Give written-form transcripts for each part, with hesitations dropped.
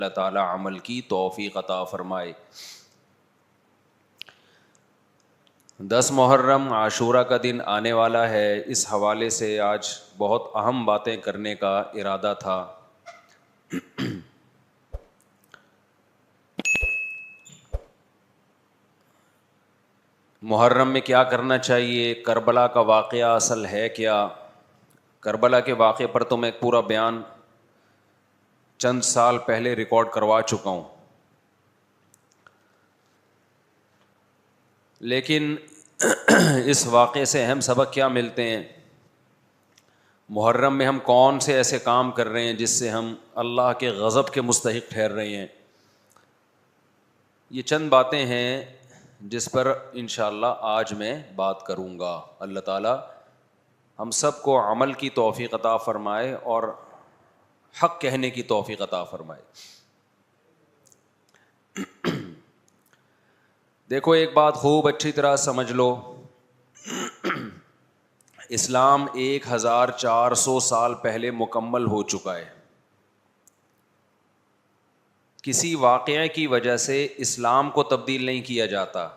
اللہ تعالیٰ عمل کی توفیق عطا فرمائے۔ 10 محرم عاشورہ کا دن آنے والا ہے، اس حوالے سے آج بہت اہم باتیں کرنے کا ارادہ تھا۔ محرم میں کیا کرنا چاہیے، کربلا کا واقعہ اصل ہے کیا؟ کربلا کے واقعے پر تو میں ایک پورا بیان چند سال پہلے ریکارڈ کروا چکا ہوں، لیکن اس واقعے سے اہم سبق کیا ملتے ہیں؟ محرم میں ہم کون سے ایسے کام کر رہے ہیں جس سے ہم اللہ کے غضب کے مستحق ٹھہر رہے ہیں؟ یہ چند باتیں ہیں جس پر انشاءاللہ آج میں بات کروں گا۔ اللہ تعالیٰ ہم سب کو عمل کی توفیق عطا فرمائے اور حق کہنے کی توفیق عطا فرمائے۔ دیکھو ایک بات خوب اچھی طرح سمجھ لو، اسلام 1400 سال پہلے مکمل ہو چکا ہے۔ کسی واقعے کی وجہ سے اسلام کو تبدیل نہیں کیا جاتا،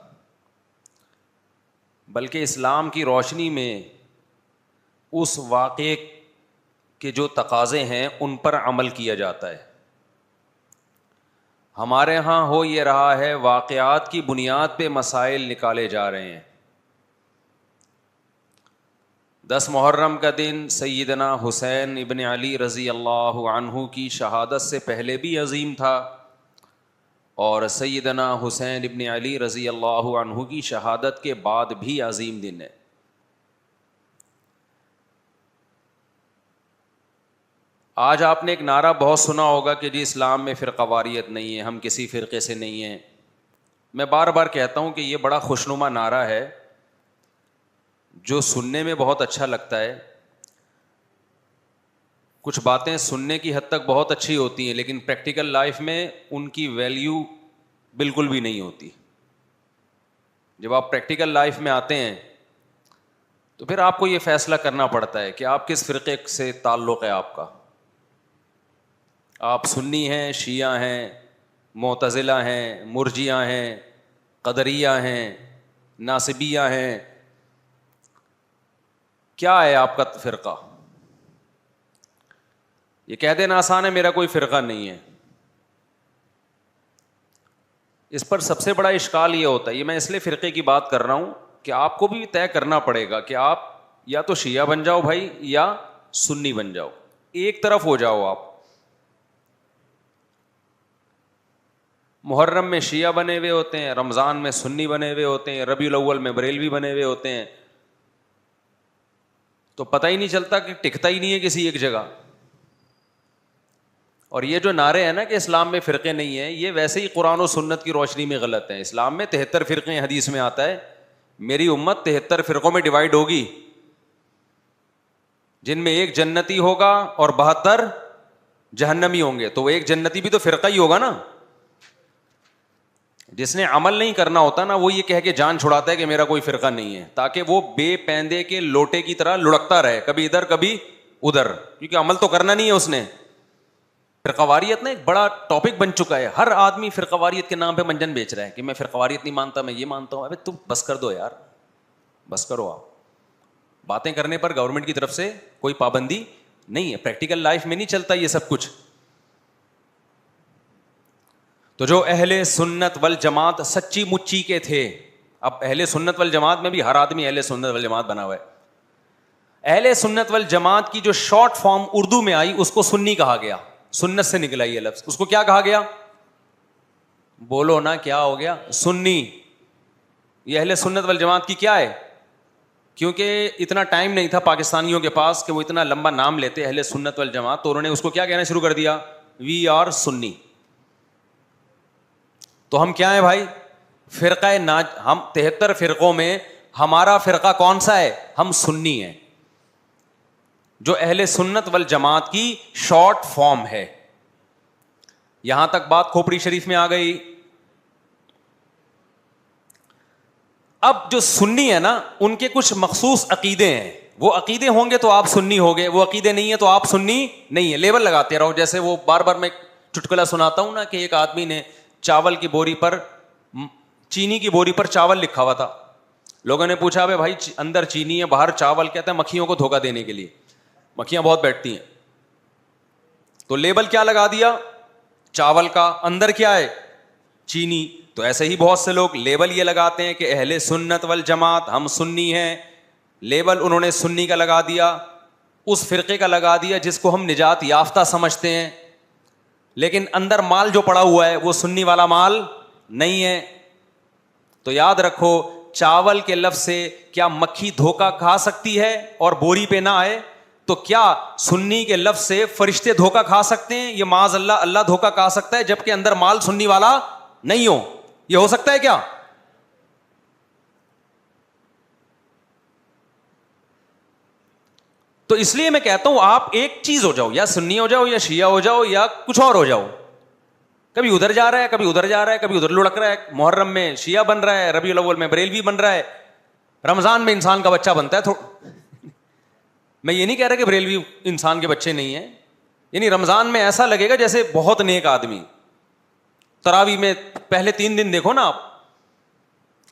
بلکہ اسلام کی روشنی میں اس واقعے کے جو تقاضے ہیں ان پر عمل کیا جاتا ہے۔ ہمارے ہاں ہو یہ رہا ہے، واقعات کی بنیاد پہ مسائل نکالے جا رہے ہیں۔ 10 محرم کا دن سیدنا حسین ابن علی رضی اللہ عنہ کی شہادت سے پہلے بھی عظیم تھا، اور سیدنا حسین ابن علی رضی اللہ عنہ کی شہادت کے بعد بھی عظیم دن ہے۔ آج آپ نے ایک نعرہ بہت سنا ہوگا کہ جی اسلام میں فرقہ واریت نہیں ہے، ہم کسی فرقے سے نہیں ہیں۔ میں بار بار کہتا ہوں کہ یہ بڑا خوشنما نعرہ ہے جو سننے میں بہت اچھا لگتا ہے، کچھ باتیں سننے کی حد تک بہت اچھی ہوتی ہیں لیکن پریکٹیکل لائف میں ان کی ویلیو بالکل بھی نہیں ہوتی۔ جب آپ پریکٹیکل لائف میں آتے ہیں تو پھر آپ کو یہ فیصلہ کرنا پڑتا ہے کہ آپ کس فرقے سے تعلق ہے آپ کا۔ آپ سنی ہیں، شیعہ ہیں، معتزلہ ہیں، مرجیہ ہیں، قدریہ ہیں، ناصبیہ ہیں، کیا ہے آپ کا فرقہ؟ یہ کہہ دینا آسان ہے میرا کوئی فرقہ نہیں ہے۔ اس پر سب سے بڑا اشکال یہ ہوتا ہے، یہ میں اس لیے فرقے کی بات کر رہا ہوں کہ آپ کو بھی طے کرنا پڑے گا کہ آپ یا تو شیعہ بن جاؤ بھائی یا سنی بن جاؤ، ایک طرف ہو جاؤ آپ۔ محرم میں شیعہ بنے ہوئے ہوتے ہیں، رمضان میں سنی بنے ہوئے ہوتے ہیں، ربیع الاول میں بریلوی بنے ہوئے ہوتے ہیں، تو پتہ ہی نہیں چلتا کہ ٹکتا ہی نہیں ہے کسی ایک جگہ۔ اور یہ جو نعرے ہیں نا کہ اسلام میں فرقے نہیں ہیں، یہ ویسے ہی قرآن و سنت کی روشنی میں غلط ہیں۔ اسلام میں 73 فرقے ہیں، حدیث میں آتا ہے میری امت 73 فرقوں میں ڈیوائیڈ ہوگی، جن میں ایک جنتی ہوگا اور 72 جہنمی ہوں گے، تو وہ ایک جنتی بھی تو فرقہ ہی ہوگا نا۔ جس نے عمل نہیں کرنا ہوتا نا، وہ یہ کہہ کے جان چھڑاتا ہے کہ میرا کوئی فرقہ نہیں ہے، تاکہ وہ بے پیندے کے لوٹے کی طرح لڑکتا رہے، کبھی ادھر کبھی ادھر، کیونکہ عمل تو کرنا نہیں ہے اس نے۔ فرقہ واریت نا ایک بڑا ٹاپک بن چکا ہے، ہر آدمی فرقہ واریت کے نام پہ منجن بیچ رہا ہے کہ میں فرقہ واریت نہیں مانتا، میں یہ مانتا ہوں۔ ابے تم بس کر دو یار، بس کرو۔ آپ باتیں کرنے پر گورنمنٹ کی طرف سے کوئی پابندی نہیں ہے، پریکٹیکل لائف میں نہیں چلتا یہ سب کچھ۔ تو جو اہل سنت والجماعت سچی مچی کے تھے، اب اہل سنت والجماعت میں بھی ہر آدمی اہل سنت والجماعت بنا ہوا ہے۔ اہل سنت والجماعت کی جو شارٹ فارم اردو میں آئی اس کو سنی کہا گیا، سنت سے نکلا یہ لفظ، اس کو کیا کہا گیا؟ بولو نا کیا ہو گیا؟ سنی۔ یہ اہل سنت والجماعت کی کیا ہے؟ کیونکہ اتنا ٹائم نہیں تھا پاکستانیوں کے پاس کہ وہ اتنا لمبا نام لیتے اہل سنت والجماعت، تو انہوں نے اس کو کیا کہنا شروع کر دیا؟ وی آر سنی۔ تو ہم کیا ہیں بھائی؟ فرقہ ہم 73 فرقوں میں ہمارا فرقہ کون سا ہے؟ ہم سنی ہیں، جو اہل سنت والجماعت کی شارٹ فارم ہے۔ یہاں تک بات کھوپڑی شریف میں آ گئی۔ اب جو سنی ہے نا، ان کے کچھ مخصوص عقیدے ہیں، وہ عقیدے ہوں گے تو آپ سنی ہوگے، وہ عقیدے نہیں ہے تو آپ سنی نہیں ہے۔ لیبل لگاتے رہو، جیسے وہ بار بار میں چٹکلا سناتا ہوں نا کہ ایک آدمی نے چاول کی بوری پر, چینی کی بوری پر چاول لکھا ہوا تھا. لوگوں نے پوچھا بھائی اندر چینی ہے باہر چاول, کہتا ہے مکھیوں کو دھوکہ دینے کے لیے, مکھیاں بہت بیٹھتی ہیں. تو لیبل کیا لگا دیا چاول کا, اندر کیا ہے چینی. تو ایسے ہی بہت سے لوگ لیبل یہ لگاتے ہیں کہ اہل سنت والجماعت, ہم سنی ہیں. لیبل انہوں نے سنی کا لگا دیا, اس فرقے کا لگا دیا جس کو ہم نجات یافتہ سمجھتے ہیں, لیکن اندر مال جو پڑا ہوا ہے وہ سنی والا مال نہیں ہے. تو یاد رکھو چاول کے لفظ سے کیا مکھی دھوکہ کھا سکتی ہے اور بوری پہ نہ آئے؟ تو کیا سنی کے لفظ سے فرشتے دھوکہ کھا سکتے ہیں؟ یہ معاذ اللہ, اللہ دھوکہ کھا سکتا ہے جبکہ اندر مال سنی والا نہیں ہو. یہ ہو سکتا ہے کیا؟ تو اس لیے میں کہتا ہوں آپ ایک چیز ہو جاؤ, یا سنی ہو جاؤ یا شیعہ ہو جاؤ یا کچھ اور ہو جاؤ. کبھی ادھر جا رہا ہے کبھی ادھر جا رہا ہے, کبھی ادھر لڑک رہا ہے. محرم میں شیعہ بن رہا ہے, ربیع الاول میں بریلوی بن رہا ہے, رمضان میں انسان کا بچہ بنتا ہے. میں یہ نہیں کہہ رہا کہ بریلوی انسان کے بچے نہیں ہیں, یعنی رمضان میں ایسا لگے گا جیسے بہت نیک آدمی. تراویح میں پہلے 3 دن دیکھو نا آپ.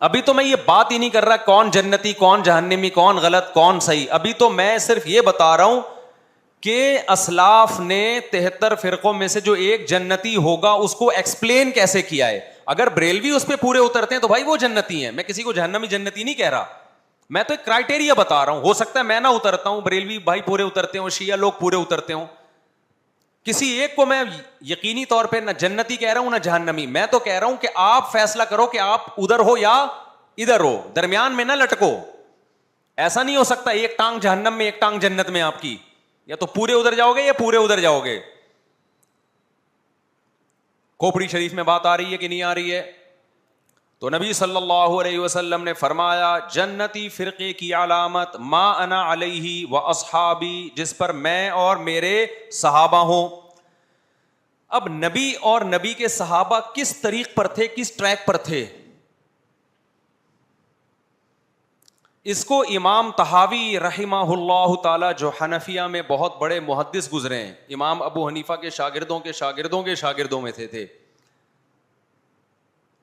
ابھی تو میں یہ بات ہی نہیں کر رہا کون جنتی کون جہنمی کون غلط کون صحیح, ابھی تو میں صرف یہ بتا رہا ہوں کہ اسلاف نے 73 فرقوں میں سے جو ایک جنتی ہوگا اس کو ایکسپلین کیسے کیا ہے. اگر بریلوی اس پہ پورے اترتے ہیں تو بھائی وہ جنتی ہیں, میں کسی کو جہنمی جنتی نہیں کہہ رہا, میں تو ایک کرائٹیریا بتا رہا ہوں. ہو سکتا ہے میں نہ اترتا ہوں, بریلوی بھائی پورے اترتے ہوں, شیعہ لوگ پورے اترتے ہوں. کسی ایک کو میں یقینی طور پہ نہ جنتی کہہ رہا ہوں نہ جہنمی. میں تو کہہ رہا ہوں کہ آپ فیصلہ کرو کہ آپ ادھر ہو یا ادھر ہو, درمیان میں نہ لٹکو. ایسا نہیں ہو سکتا ایک ٹانگ جہنم میں ایک ٹانگ جنت میں آپ کی, یا تو پورے ادھر جاؤ گے یا پورے ادھر جاؤ گے. کھوپڑی شریف میں بات آ رہی ہے کہ نہیں آ رہی ہے؟ تو نبی صلی اللہ علیہ وسلم نے فرمایا جنتی فرقے کی علامت ما انا علیہ و اصحابی, جس پر میں اور میرے صحابہ ہوں. اب نبی اور نبی کے صحابہ کس طریق پر تھے, کس ٹریک پر تھے؟ اس کو امام طحاوی رحمہ اللہ تعالی جو حنفیہ میں بہت بڑے محدث گزرے ہیں, امام ابو حنیفہ کے شاگردوں کے شاگردوں کے شاگردوں میں تھے.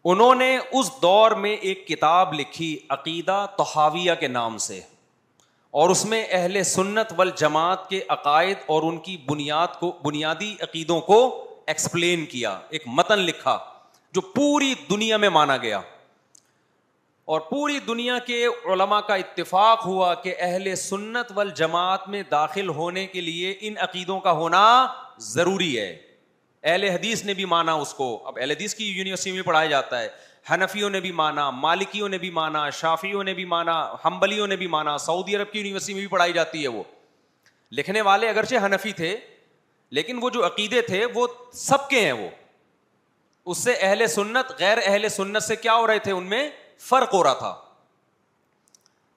انہوں نے اس دور میں ایک کتاب لکھی عقیدہ طحاویہ کے نام سے, اور اس میں اہل سنت والجماعت کے عقائد اور ان کی بنیادی عقیدوں کو ایکسپلین کیا. ایک متن لکھا جو پوری دنیا میں مانا گیا, اور پوری دنیا کے علماء کا اتفاق ہوا کہ اہل سنت والجماعت میں داخل ہونے کے لیے ان عقیدوں کا ہونا ضروری ہے. اہل حدیث نے بھی مانا اس کو, اب اہل حدیث کی یونیورسٹی میں پڑھایا جاتا ہے, حنفیوں نے بھی مانا, مالکیوں نے بھی مانا, شافعیوں نے بھی مانا, حنبلیوں نے بھی مانا, سعودی عرب کی یونیورسٹی میں بھی پڑھائی جاتی ہے. وہ لکھنے والے اگرچہ حنفی تھے لیکن وہ جو عقیدے تھے وہ سب کے ہیں. وہ اس سے اہل سنت غیر اہل سنت سے کیا ہو رہے تھے, ان میں فرق ہو رہا تھا.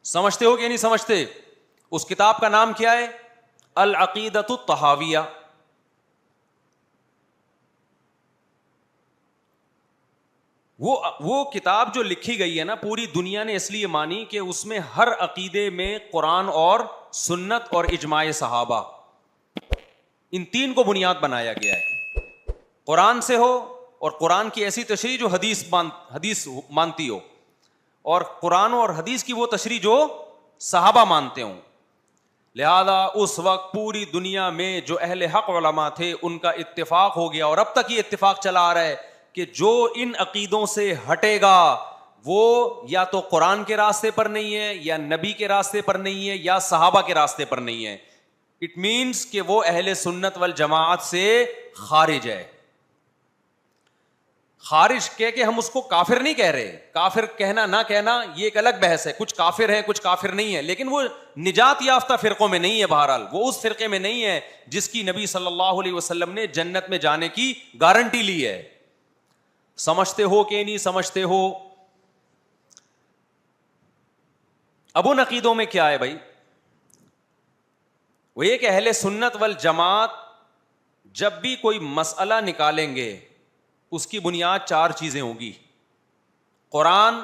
سمجھتے ہو کہ نہیں سمجھتے؟ اس کتاب کا نام کیا ہے؟ العقیدۃ الطحاویہ. وہ کتاب جو لکھی گئی ہے نا, پوری دنیا نے اس لیے مانی کہ اس میں ہر عقیدے میں قرآن اور سنت اور اجماع صحابہ, ان 3 کو بنیاد بنایا گیا ہے. قرآن سے ہو, اور قرآن کی ایسی تشریح جو حدیث مانتی ہو, اور قرآن اور حدیث کی وہ تشریح جو صحابہ مانتے ہوں. لہذا اس وقت پوری دنیا میں جو اہل حق علماء تھے ان کا اتفاق ہو گیا, اور اب تک یہ اتفاق چلا آ رہا ہے کہ جو ان عقیدوں سے ہٹے گا وہ یا تو قرآن کے راستے پر نہیں ہے, یا نبی کے راستے پر نہیں ہے, یا صحابہ کے راستے پر نہیں ہے. اٹ مینس کہ وہ اہل سنت والجماعت سے خارج ہے. خارج کہہ کے ہم اس کو کافر نہیں کہہ رہے, کافر کہنا نہ کہنا یہ ایک الگ بحث ہے. کچھ کافر ہے کچھ کافر نہیں ہے, لیکن وہ نجات یافتہ فرقوں میں نہیں ہے. بہرحال وہ اس فرقے میں نہیں ہے جس کی نبی صلی اللہ علیہ وسلم نے جنت میں جانے کی گارنٹی لی ہے. سمجھتے ہو کہ نہیں سمجھتے ہو؟ اب ان عقیدوں میں کیا ہے بھائی؟ وہ یہ کہ اہل سنت والجماعت جب بھی کوئی مسئلہ نکالیں گے اس کی بنیاد 4 چیزیں ہوں گی: قرآن،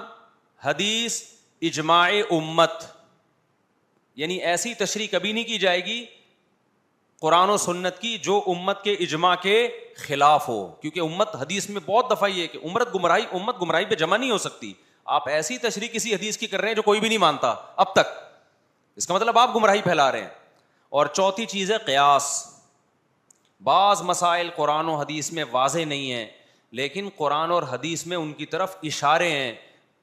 حدیث، اجماع امت. یعنی ایسی تشریح کبھی نہیں کی جائے گی قرآن و سنت کی جو امت کے اجماع کے خلاف ہو. کیونکہ امت حدیث میں بہت دفعہ یہ کہ امت گمراہی پہ جمع نہیں ہو سکتی. آپ ایسی تشریح کسی حدیث کی کر رہے ہیں جو کوئی بھی نہیں مانتا اب تک, اس کا مطلب آپ گمراہی پھیلا رہے ہیں. اور چوتھی چیز ہے قیاس. بعض مسائل قرآن و حدیث میں واضح نہیں ہیں لیکن قرآن اور حدیث میں ان کی طرف اشارے ہیں,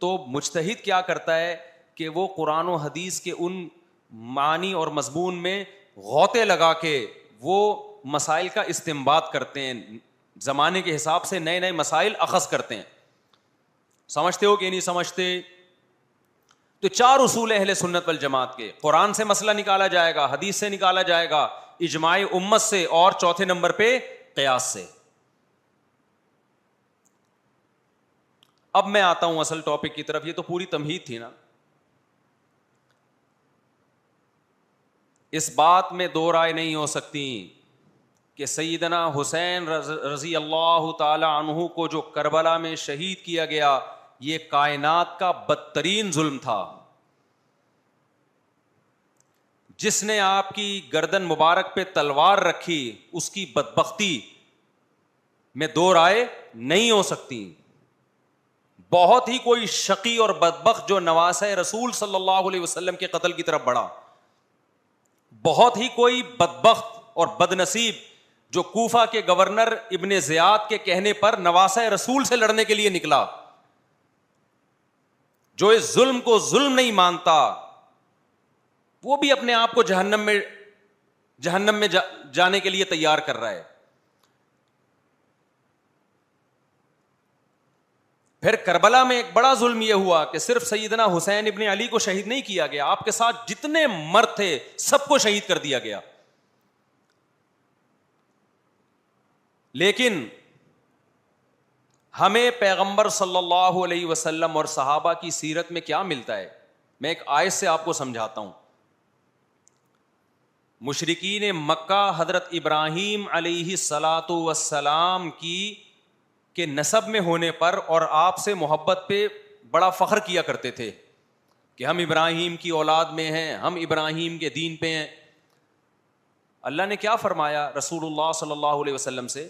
تو مجتہد کیا کرتا ہے کہ وہ قرآن و حدیث کے ان معنی اور مضمون میں غوطے لگا کے وہ مسائل کا استنباط کرتے ہیں, زمانے کے حساب سے نئے نئے مسائل اخذ کرتے ہیں. سمجھتے ہو کہ نہیں سمجھتے؟ تو 4 اصول اہل سنت والجماعت کے. قرآن سے مسئلہ نکالا جائے گا, حدیث سے نکالا جائے گا, اجماع امت سے, اور چوتھے نمبر پہ قیاس سے. اب میں آتا ہوں اصل ٹاپک کی طرف. یہ تو پوری تمہید تھی نا. اس بات میں دو رائے نہیں ہو سکتی کہ سیدنا حسین رضی اللہ تعالی عنہ کو جو کربلا میں شہید کیا گیا یہ کائنات کا بدترین ظلم تھا. جس نے آپ کی گردن مبارک پہ تلوار رکھی اس کی بدبختی میں دو رائے نہیں ہو سکتی. بہت ہی کوئی شقی اور بدبخت جو نواسہ رسول صلی اللہ علیہ وسلم کے قتل کی طرف بڑھا, بہت ہی کوئی بدبخت اور بدنصیب جو کوفہ کے گورنر ابن زیاد کے کہنے پر نواسہ رسول سے لڑنے کے لیے نکلا, جو اس ظلم کو ظلم نہیں مانتا, وہ بھی اپنے آپ کو جہنم میں جانے کے لیے تیار کر رہا ہے. پھر کربلا میں ایک بڑا ظلم یہ ہوا کہ صرف سیدنا حسین ابن علی کو شہید نہیں کیا گیا, آپ کے ساتھ جتنے مرد تھے سب کو شہید کر دیا گیا. لیکن ہمیں پیغمبر صلی اللہ علیہ وسلم اور صحابہ کی سیرت میں کیا ملتا ہے؟ میں ایک آیت سے آپ کو سمجھاتا ہوں. مشرکین مکہ حضرت ابراہیم علیہ الصلاۃ والسلام کے نسب میں ہونے پر اور آپ سے محبت پہ بڑا فخر کیا کرتے تھے کہ ہم ابراہیم کی اولاد میں ہیں, ہم ابراہیم کے دین پہ ہیں. اللہ نے کیا فرمایا رسول اللہ صلی اللہ علیہ وسلم سے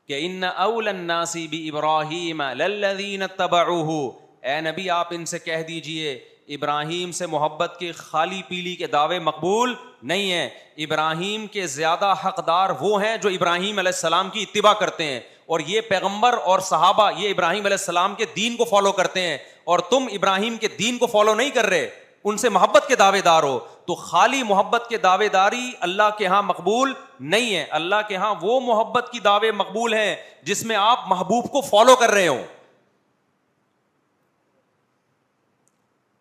کہ ان اول الناس بابراہیم للذین اتبعوہ, اے نبی آپ ان سے کہہ دیجئے ابراہیم سے محبت کے خالی پیلی کے دعوے مقبول نہیں ہیں. ابراہیم کے زیادہ حقدار وہ ہیں جو ابراہیم علیہ السلام کی اتباع کرتے ہیں, اور یہ پیغمبر اور صحابہ یہ ابراہیم علیہ السلام کے دین کو فالو کرتے ہیں, اور تم ابراہیم کے دین کو فالو نہیں کر رہے, ان سے محبت کے دعوے دار ہو. تو خالی محبت کے دعوے داری اللہ کے ہاں مقبول نہیں ہے. اللہ کے ہاں وہ محبت کی دعوے مقبول ہیں جس میں آپ محبوب کو فالو کر رہے ہو.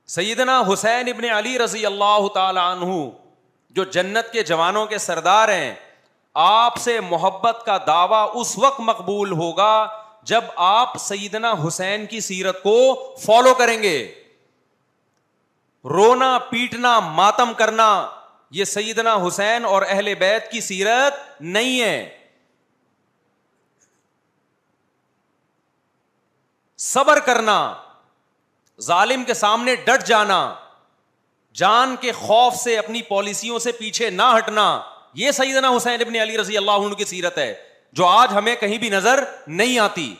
سیدنا حسین ابن علی رضی اللہ تعالی عنہ جو جنت کے جوانوں کے سردار ہیں, آپ سے محبت کا دعویٰ اس وقت مقبول ہوگا جب آپ سیدنا حسین کی سیرت کو فالو کریں گے. رونا پیٹنا ماتم کرنا یہ سیدنا حسین اور اہل بیت کی سیرت نہیں ہے. صبر کرنا, ظالم کے سامنے ڈٹ جانا, جان کے خوف سے اپنی پالیسیوں سے پیچھے نہ ہٹنا, یہ سیدنا حسین ابن علی رضی اللہ عنہ کی سیرت ہے جو آج ہمیں کہیں بھی نظر نہیں آتی.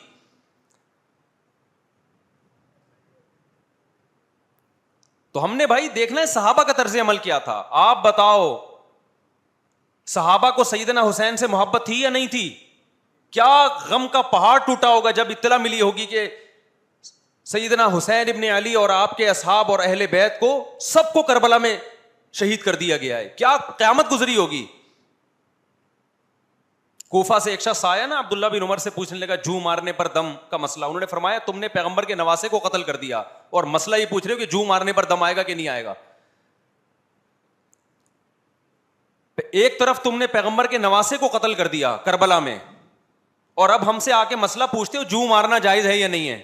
تو ہم نے بھائی دیکھنا ہے صحابہ کا طرز عمل کیا تھا. آپ بتاؤ صحابہ کو سیدنا حسین سے محبت تھی یا نہیں تھی؟ کیا غم کا پہاڑ ٹوٹا ہوگا جب اطلاع ملی ہوگی کہ سیدنا حسین ابن علی اور آپ کے اصحاب اور اہل بیت کو سب کو کربلا میں شہید کر دیا گیا ہے. کیا قیامت گزری ہوگی. کوفہ سے ایک شخص آیا نا, عبداللہ بن عمر سے پوچھنے لگا جو مارنے پر دم کا مسئلہ. انہوں نے فرمایا تم نے پیغمبر کے نواسے کو قتل کر دیا اور مسئلہ یہ پوچھ رہے ہو کہ جو مارنے پر دم آئے گا کہ نہیں آئے گا. ایک طرف تم نے پیغمبر کے نواسے کو قتل کر دیا کربلا میں, اور اب ہم سے آ کے مسئلہ پوچھتے ہو جو مارنا جائز ہے یا نہیں ہے.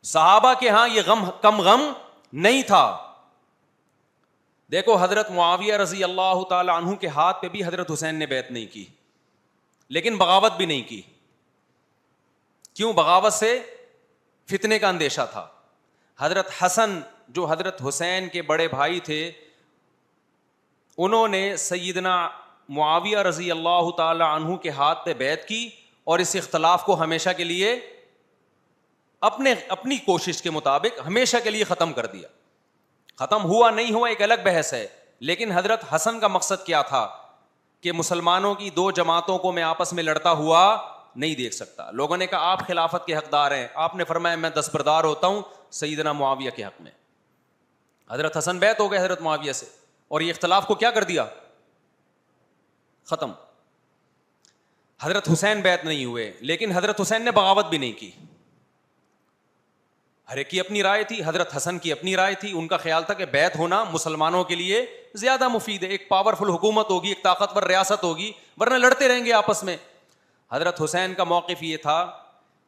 صحابہ کے ہاں یہ غم کم غم نہیں تھا. دیکھو حضرت معاویہ رضی اللہ تعالی عنہ کے ہاتھ پہ بھی حضرت حسین نے بیعت نہیں کی, لیکن بغاوت بھی نہیں کی. کیوں؟ بغاوت سے فتنے کا اندیشہ تھا. حضرت حسن جو حضرت حسین کے بڑے بھائی تھے انہوں نے سیدنا معاویہ رضی اللہ تعالی عنہ کے ہاتھ پہ بیعت کی اور اس اختلاف کو ہمیشہ کے لیے اپنی کوشش کے مطابق ہمیشہ کے لیے ختم کر دیا. ختم ہوا نہیں ہوا ایک الگ بحث ہے, لیکن حضرت حسن کا مقصد کیا تھا کہ مسلمانوں کی دو جماعتوں کو میں آپس میں لڑتا ہوا نہیں دیکھ سکتا. لوگوں نے کہا آپ خلافت کے حقدار ہیں, آپ نے فرمایا میں دستبردار ہوتا ہوں سیدنا معاویہ کے حق میں. حضرت حسن بیعت ہو گئے حضرت معاویہ سے, اور یہ اختلاف کو کیا کر دیا, ختم. حضرت حسین بیعت نہیں ہوئے, لیکن حضرت حسین نے بغاوت بھی نہیں کی. ہر ایک کی اپنی رائے تھی, حضرت حسن کی اپنی رائے تھی. ان کا خیال تھا کہ بیعت ہونا مسلمانوں کے لیے زیادہ مفید ہے, ایک پاورفل حکومت ہوگی, ایک طاقتور ریاست ہوگی, ورنہ لڑتے رہیں گے آپس میں. حضرت حسین کا موقف یہ تھا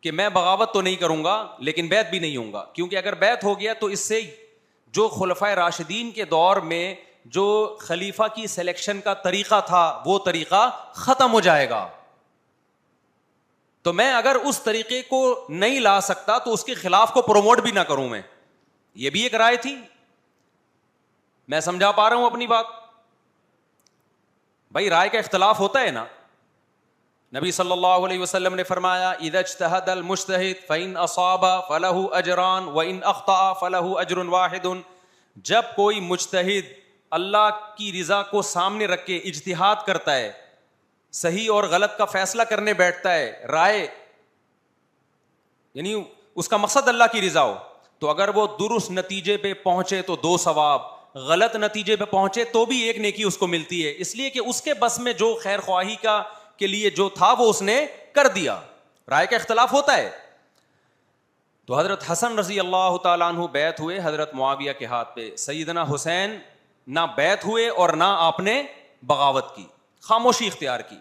کہ میں بغاوت تو نہیں کروں گا لیکن بیعت بھی نہیں ہوں گا, کیونکہ اگر بیعت ہو گیا تو اس سے جو خلفائے راشدین کے دور میں جو خلیفہ کی سلیکشن کا طریقہ تھا وہ طریقہ ختم ہو جائے گا. تو میں اگر اس طریقے کو نہیں لا سکتا تو اس کے خلاف کو پروموٹ بھی نہ کروں میں. یہ بھی ایک رائے تھی. میں سمجھا پا رہا ہوں اپنی بات؟ بھائی رائے کا اختلاف ہوتا ہے نا. نبی صلی اللہ علیہ وسلم نے فرمایا اذا اجتہد المجتہد فإن اصاب فلہ اجران وإن اخطأ فلہ اجر واحد. جب کوئی مجتہد اللہ کی رضا کو سامنے رکھ کے اجتہاد کرتا ہے, صحیح اور غلط کا فیصلہ کرنے بیٹھتا ہے, رائے یعنی اس کا مقصد اللہ کی رضا ہو, تو اگر وہ درست نتیجے پہ پہنچے تو 2 ثواب, غلط نتیجے پہ پہنچے تو بھی 1 نیکی اس کو ملتی ہے, اس لیے کہ اس کے بس میں جو خیر خواہی کا کے لیے جو تھا وہ اس نے کر دیا. رائے کا اختلاف ہوتا ہے. تو حضرت حسن رضی اللہ تعالیٰ عنہ بیعت ہوئے حضرت معاویہ کے ہاتھ پہ. سیدنا حسین نہ بیعت ہوئے اور نہ آپ نے بغاوت کی, خاموشی اختیار کی.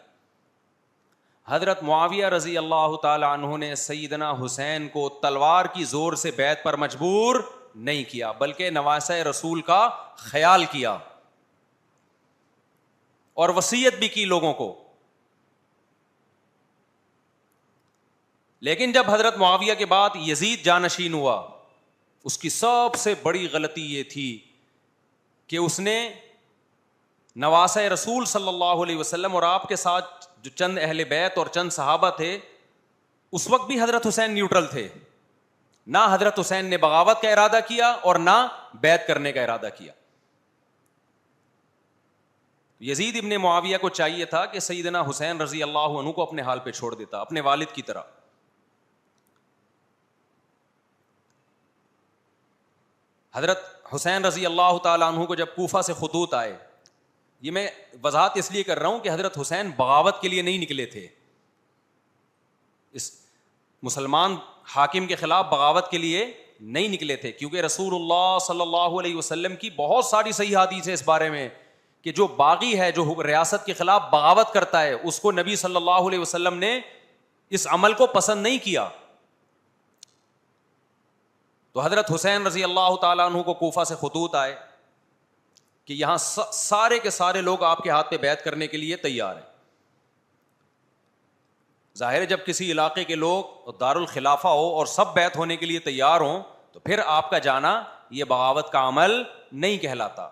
حضرت معاویہ رضی اللہ تعالی عنہ نے سیدنا حسین کو تلوار کی زور سے بیعت پر مجبور نہیں کیا, بلکہ نواسہ رسول کا خیال کیا اور وصیت بھی کی لوگوں کو. لیکن جب حضرت معاویہ کے بعد یزید جانشین ہوا, اس کی سب سے بڑی غلطی یہ تھی کہ اس نے نواسہ رسول صلی اللہ علیہ وسلم اور آپ کے ساتھ جو چند اہل بیت اور چند صحابہ تھے, اس وقت بھی حضرت حسین نیوٹرل تھے. نہ حضرت حسین نے بغاوت کا ارادہ کیا اور نہ بیعت کرنے کا ارادہ کیا. یزید ابن معاویہ کو چاہیے تھا کہ سیدنا حسین رضی اللہ عنہ کو اپنے حال پہ چھوڑ دیتا, اپنے والد کی طرح. حضرت حسین رضی اللہ تعالیٰ عنہ کو جب کوفہ سے خطوط آئے, یہ میں وضاحت اس لیے کر رہا ہوں کہ حضرت حسین بغاوت کے لیے نہیں نکلے تھے, اس مسلمان حاکم کے خلاف بغاوت کے لیے نہیں نکلے تھے, کیونکہ رسول اللہ صلی اللہ علیہ وسلم کی بہت ساری صحیح حدیث ہے اس بارے میں کہ جو باغی ہے, جو ریاست کے خلاف بغاوت کرتا ہے, اس کو نبی صلی اللہ علیہ وسلم نے اس عمل کو پسند نہیں کیا. تو حضرت حسین رضی اللہ تعالیٰ عنہ کو کوفہ سے خطوط آئے کہ یہاں سارے کے سارے لوگ آپ کے ہاتھ پہ بیعت کرنے کے لیے تیار ہیں. ظاہر ہے جب کسی علاقے کے لوگ دارالخلافہ ہو اور سب بیعت ہونے کے لیے تیار ہوں تو پھر آپ کا جانا یہ بغاوت کا عمل نہیں کہلاتا.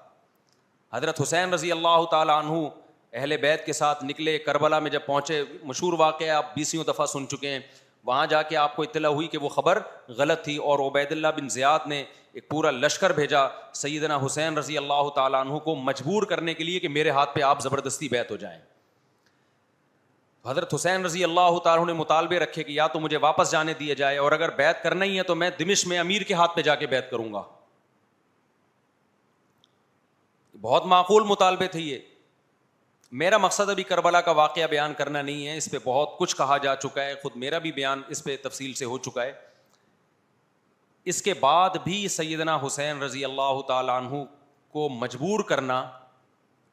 حضرت حسین رضی اللہ تعالیٰ عنہ اہل بیت کے ساتھ نکلے. کربلا میں جب پہنچے, مشہور واقعہ آپ 20 دفعہ سن چکے ہیں, وہاں جا کے آپ کو اطلاع ہوئی کہ وہ خبر غلط تھی اور عبید اللہ بن زیاد نے ایک پورا لشکر بھیجا سیدنا حسین رضی اللہ تعالیٰ عنہ کو مجبور کرنے کے لیے کہ میرے ہاتھ پہ آپ زبردستی بیعت ہو جائیں. حضرت حسین رضی اللہ تعالیٰ عنہ نے مطالبے رکھے کہ یا تو مجھے واپس جانے دیا جائے, اور اگر بیعت کرنا ہی ہے تو میں دمشق میں امیر کے ہاتھ پہ جا کے بیعت کروں گا. بہت معقول مطالبے تھے یہ. میرا مقصد ابھی کربلا کا واقعہ بیان کرنا نہیں ہے, اس پہ بہت کچھ کہا جا چکا ہے, خود میرا بھی بیان اس پہ تفصیل سے ہو چکا ہے. اس کے بعد بھی سیدنا حسین رضی اللہ تعالیٰ عنہ کو مجبور کرنا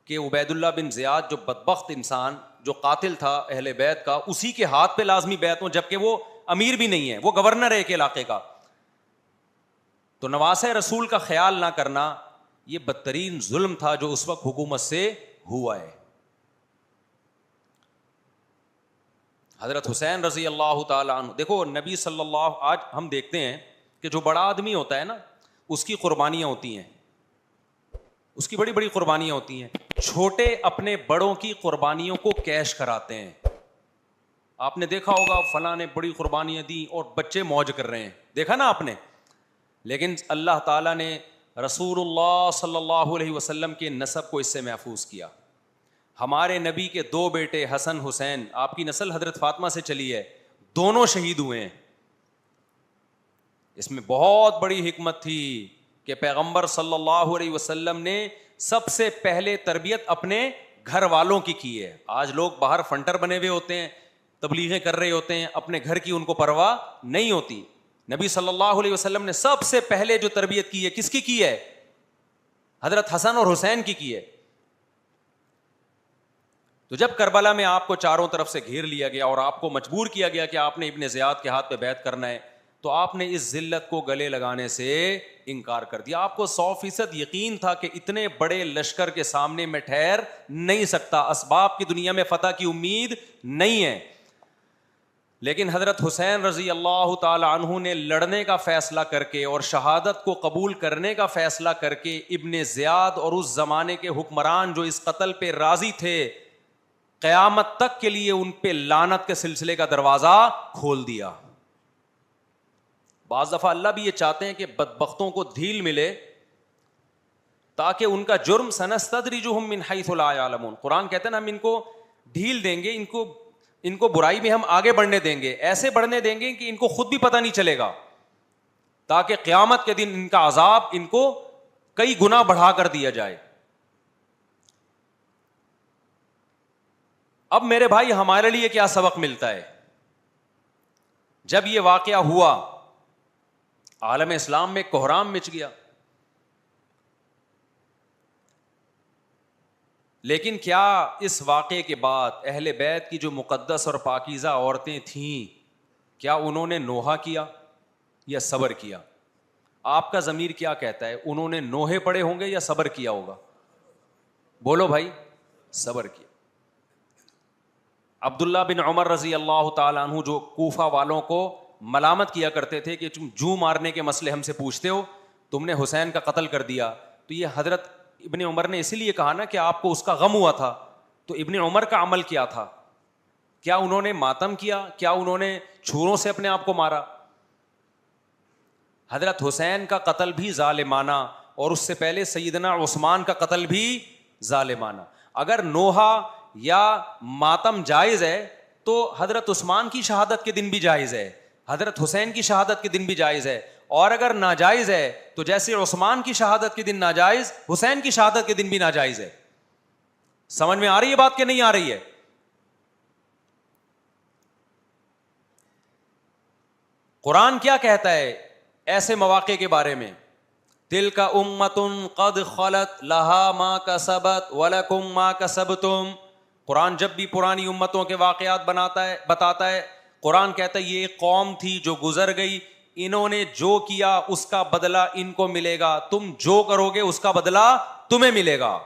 کہ عبید اللہ بن زیاد جو بدبخت انسان, جو قاتل تھا اہل بیت کا, اسی کے ہاتھ پہ لازمی بیعت ہوں, جبکہ وہ امیر بھی نہیں ہے, وہ گورنر ہے ایک علاقے کا. تو نواسہ رسول کا خیال نہ کرنا یہ بدترین ظلم تھا جو اس وقت حکومت سے ہوا ہے. حضرت حسین رضی اللہ تعالیٰ عنہ, دیکھو نبی صلی اللہ, آج ہم دیکھتے ہیں کہ جو بڑا آدمی ہوتا ہے نا اس کی قربانیاں ہوتی ہیں. اس کی بڑی بڑی قربانیاں ہوتی ہیں. چھوٹے اپنے بڑوں کی قربانیوں کو کیش کراتے ہیں. آپ نے دیکھا ہوگا فلاں نے بڑی قربانیاں دی اور بچے موج کر رہے ہیں, دیکھا نا آپ نے. لیکن اللہ تعالیٰ نے رسول اللہ صلی اللہ علیہ وسلم کے نسب کو اس سے محفوظ کیا. ہمارے نبی کے 2 بیٹے حسن حسین, آپ کی نسل حضرت فاطمہ سے چلی ہے, دونوں شہید ہوئے ہیں. اس میں بہت بڑی حکمت تھی کہ پیغمبر صلی اللہ علیہ وسلم نے سب سے پہلے تربیت اپنے گھر والوں کی ہے. آج لوگ باہر فنٹر بنے ہوئے ہوتے ہیں, تبلیغیں کر رہے ہوتے ہیں, اپنے گھر کی ان کو پرواہ نہیں ہوتی. نبی صلی اللہ علیہ وسلم نے سب سے پہلے جو تربیت کی ہے کس کی ہے؟ حضرت حسن اور حسین کی ہے. تو جب کربلا میں آپ کو چاروں طرف سے گھیر لیا گیا اور آپ کو مجبور کیا گیا کہ آپ نے ابن زیاد کے ہاتھ پہ بیعت کرنا ہے, تو آپ نے اس ذلت کو گلے لگانے سے انکار کر دیا. آپ کو 100% یقین تھا کہ اتنے بڑے لشکر کے سامنے میں ٹھہر نہیں سکتا, اسباب کی دنیا میں فتح کی امید نہیں ہے. لیکن حضرت حسین رضی اللہ تعالی عنہ نے لڑنے کا فیصلہ کر کے اور شہادت کو قبول کرنے کا فیصلہ کر کے ابن زیاد اور اس زمانے کے حکمران جو اس قتل پہ راضی تھے, قیامت تک کے لیے ان پہ لعنت کے سلسلے کا دروازہ کھول دیا. بعض دفعہ اللہ بھی یہ چاہتے ہیں کہ بدبختوں کو ڈھیل ملے تاکہ ان کا جرم سنستدرجہم من حیث لا یعلمون. قرآن کہتے ہیں نا ہم ان کو ڈھیل دیں گے, ان کو برائی میں ہم آگے بڑھنے دیں گے, ایسے بڑھنے دیں گے کہ ان کو خود بھی پتہ نہیں چلے گا, تاکہ قیامت کے دن ان کا عذاب ان کو کئی گنا بڑھا کر دیا جائے. اب میرے بھائی ہمارے لیے کیا سبق ملتا ہے؟ جب یہ واقعہ ہوا عالم اسلام میں کوہرام مچ گیا, لیکن کیا اس واقعے کے بعد اہل بیت کی جو مقدس اور پاکیزہ عورتیں تھیں, کیا انہوں نے نوحہ کیا یا صبر کیا؟ آپ کا ضمیر کیا کہتا ہے, انہوں نے نوحے پڑے ہوں گے یا صبر کیا ہوگا؟ بولو بھائی, صبر کیا. عبداللہ بن عمر رضی اللہ تعالیٰ عنہ جو کوفہ والوں کو ملامت کیا کرتے تھے کہ تم جو مارنے کے مسئلے ہم سے پوچھتے ہو, تم نے حسین کا قتل کر دیا, تو یہ حضرت ابن عمر نے اسی لیے کہا نا کہ آپ کو اس کا غم ہوا تھا. تو ابن عمر کا عمل کیا تھا؟ کیا انہوں نے ماتم کیا؟ کیا انہوں نے چھروں سے اپنے آپ کو مارا؟ حضرت حسین کا قتل بھی ظالمانہ, اور اس سے پہلے سیدنا عثمان کا قتل بھی ظالمانہ. اگر نوحہ یا ماتم جائز ہے تو حضرت عثمان کی شہادت کے دن بھی جائز ہے, حضرت حسین کی شہادت کے دن بھی جائز ہے, اور اگر ناجائز ہے تو جیسے عثمان کی شہادت کے دن ناجائز, حسین کی شہادت کے دن بھی ناجائز ہے. سمجھ میں آ رہی ہے بات کہ نہیں آ رہی ہے؟ قرآن کیا کہتا ہے ایسے مواقع کے بارے میں؟ تلک امۃ قد خلت لہا ما کسبت ولکم ما کسبتم. قرآن جب بھی پرانی امتوں کے واقعات بتاتا ہے, قرآن کہتا ہے یہ ایک قوم تھی جو گزر گئی, انہوں نے جو کیا اس کا بدلہ ان کو ملے گا, تم جو کرو گے اس کا بدلہ تمہیں ملے گا.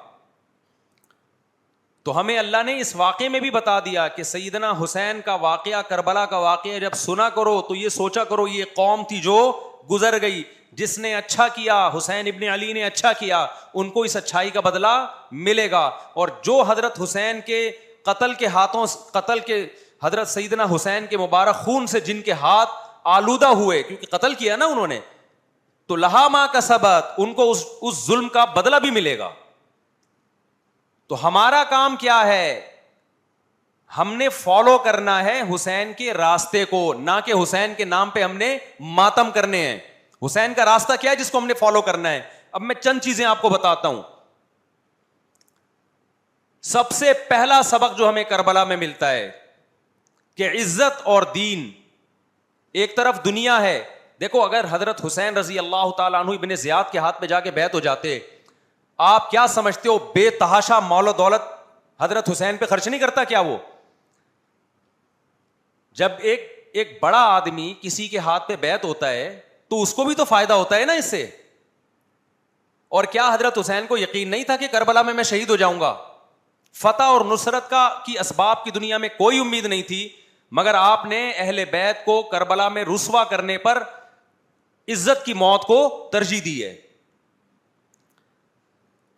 تو ہمیں اللہ نے اس واقعے میں بھی بتا دیا کہ سیدنا حسین کا واقعہ, کربلا کا واقعہ جب سنا کرو تو یہ سوچا کرو یہ قوم تھی جو گزر گئی, جس نے اچھا کیا, حسین ابن علی نے اچھا کیا, ان کو اس اچھائی کا بدلہ ملے گا. اور جو حضرت حسین کے قتل کے حضرت سیدنا حسین کے مبارک خون سے جن کے ہاتھ آلودہ ہوئے, کیونکہ قتل کیا نا انہوں نے, تو لہا ما کسبت, ان کو اس ظلم کا بدلہ بھی ملے گا. تو ہمارا کام کیا ہے؟ ہم نے فالو کرنا ہے حسین کے راستے کو, نہ کہ حسین کے نام پہ ہم نے ماتم کرنے ہیں. حسین کا راستہ کیا ہے جس کو ہم نے فالو کرنا ہے؟ اب میں چند چیزیں آپ کو بتاتا ہوں. سب سے پہلا سبق جو ہمیں کربلا میں ملتا ہے کہ عزت اور دین, ایک طرف دنیا ہے. دیکھو اگر حضرت حسین رضی اللہ تعالیٰ عنہ ابن زیاد کے ہاتھ پہ جا کے بیعت ہو جاتے, آپ کیا سمجھتے ہو بے تحاشا مال و دولت حضرت حسین پہ خرچ نہیں کرتا کیا وہ؟ جب ایک بڑا آدمی کسی کے ہاتھ پہ بیعت ہوتا ہے تو اس کو بھی تو فائدہ ہوتا ہے نا اس سے. اور کیا حضرت حسین کو یقین نہیں تھا کہ کربلا میں شہید ہو جاؤں گا؟ فتح اور نصرت کی اسباب کی دنیا میں کوئی امید نہیں تھی, مگر آپ نے اہل بیت کو کربلا میں رسوا کرنے پر عزت کی موت کو ترجیح دی ہے.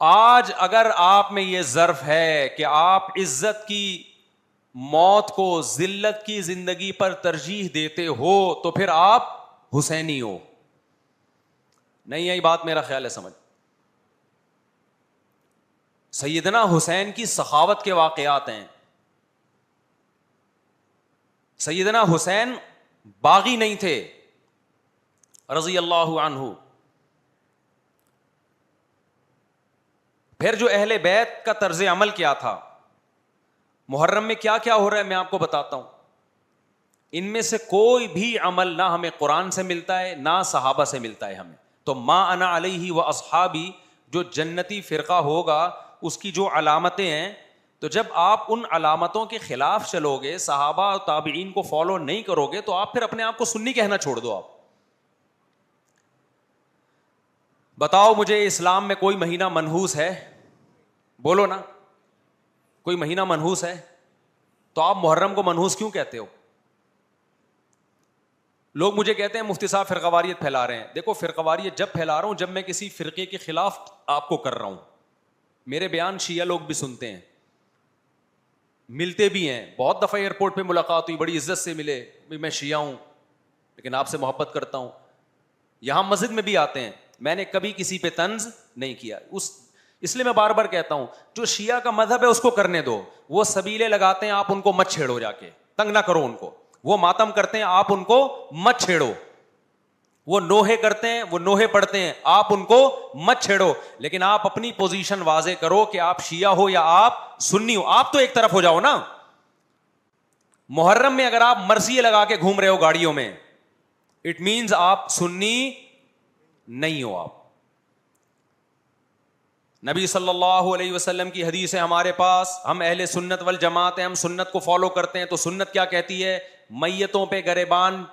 آج اگر آپ میں یہ ظرف ہے کہ آپ عزت کی موت کو ذلت کی زندگی پر ترجیح دیتے ہو تو پھر آپ حسینی ہو. نہیں آئی بات؟ میرا خیال ہے سمجھ. سیدنا حسین کی سخاوت کے واقعات ہیں. سیدنا حسین باغی نہیں تھے رضی اللہ عنہ. پھر جو اہل بیت کا طرز عمل کیا تھا، محرم میں کیا کیا ہو رہا ہے میں آپ کو بتاتا ہوں. ان میں سے کوئی بھی عمل نہ ہمیں قرآن سے ملتا ہے نہ صحابہ سے ملتا ہے ہمیں. تو ما انا علیہ و اصحابی جو جنتی فرقہ ہوگا اس کی جو علامتیں ہیں، تو جب آپ ان علامتوں کے خلاف چلو گے، صحابہ اور تابعین کو فالو نہیں کرو گے، تو آپ پھر اپنے آپ کو سنی کہنا چھوڑ دو. آپ بتاؤ مجھے اسلام میں کوئی مہینہ منحوس ہے؟ بولو نا. کوئی مہینہ منحوس ہے؟ تو آپ محرم کو منحوس کیوں کہتے ہو؟ لوگ مجھے کہتے ہیں مفتی صاحب فرقہ واریت پھیلا رہے ہیں. دیکھو فرقہ واریت جب پھیلا رہا ہوں جب میں کسی فرقے کے خلاف آپ کو کر رہا ہوں. میرے بیان شیعہ لوگ بھی سنتے ہیں، ملتے بھی ہیں. بہت دفعہ ایئرپورٹ پہ ملاقات ہوئی، بڑی عزت سے ملے، میں شیعہ ہوں لیکن آپ سے محبت کرتا ہوں. یہاں مسجد میں بھی آتے ہیں. میں نے کبھی کسی پہ طنز نہیں کیا. اس لیے میں بار بار کہتا ہوں جو شیعہ کا مذہب ہے اس کو کرنے دو. وہ سبیلے لگاتے ہیں، آپ ان کو مت چھیڑو، جا کے تنگ نہ کرو ان کو. وہ ماتم کرتے ہیں، آپ ان کو مت چھیڑو. وہ نوحے کرتے ہیں، وہ نوحے پڑھتے ہیں، آپ ان کو مت چھیڑو. لیکن آپ اپنی پوزیشن واضح کرو کہ آپ شیعہ ہو یا آپ سنی ہو. آپ تو ایک طرف ہو جاؤ نا. محرم میں اگر آپ مرثیے لگا کے گھوم رہے ہو گاڑیوں میں، اٹ مینز آپ سنی نہیں ہو. آپ نبی صلی اللہ علیہ وسلم کی حدیث ہے ہمارے پاس، ہم اہل سنت والجماعت ہیں، ہم سنت کو فالو کرتے ہیں. تو سنت کیا کہتی ہے؟ میتوں پہ گریبان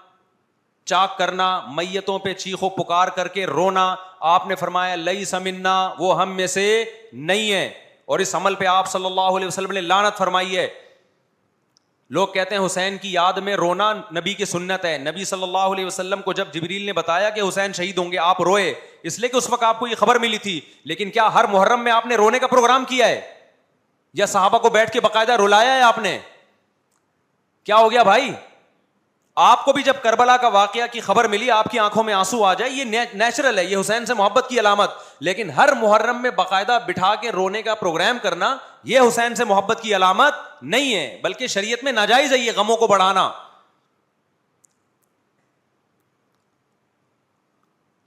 چاک کرنا، میتوں پہ چیخ و پکار کر کے رونا. آپ نے فرمایا لیس منا، وہ ہم میں سے نہیں ہے. اور اس عمل پہ آپ صلی اللہ علیہ وسلم نے لعنت فرمائی ہے. لوگ کہتے ہیں حسین کی یاد میں رونا نبی کی سنت ہے. نبی صلی اللہ علیہ وسلم کو جب جبریل نے بتایا کہ حسین شہید ہوں گے، آپ روئے اس لیے کہ اس وقت آپ کو یہ خبر ملی تھی. لیکن کیا ہر محرم میں آپ نے رونے کا پروگرام کیا ہے؟ یا صحابہ کو بیٹھ کے باقاعدہ رلایا ہے آپ نے؟ کیا ہو گیا بھائی؟ آپ کو بھی جب کربلا کا واقعہ کی خبر ملی آپ کی آنکھوں میں آنسو آ جائے، یہ نیچرل ہے، یہ حسین سے محبت کی علامت. لیکن ہر محرم میں باقاعدہ بٹھا کے رونے کا پروگرام کرنا یہ حسین سے محبت کی علامت نہیں ہے، بلکہ شریعت میں ناجائز ہے یہ غموں کو بڑھانا.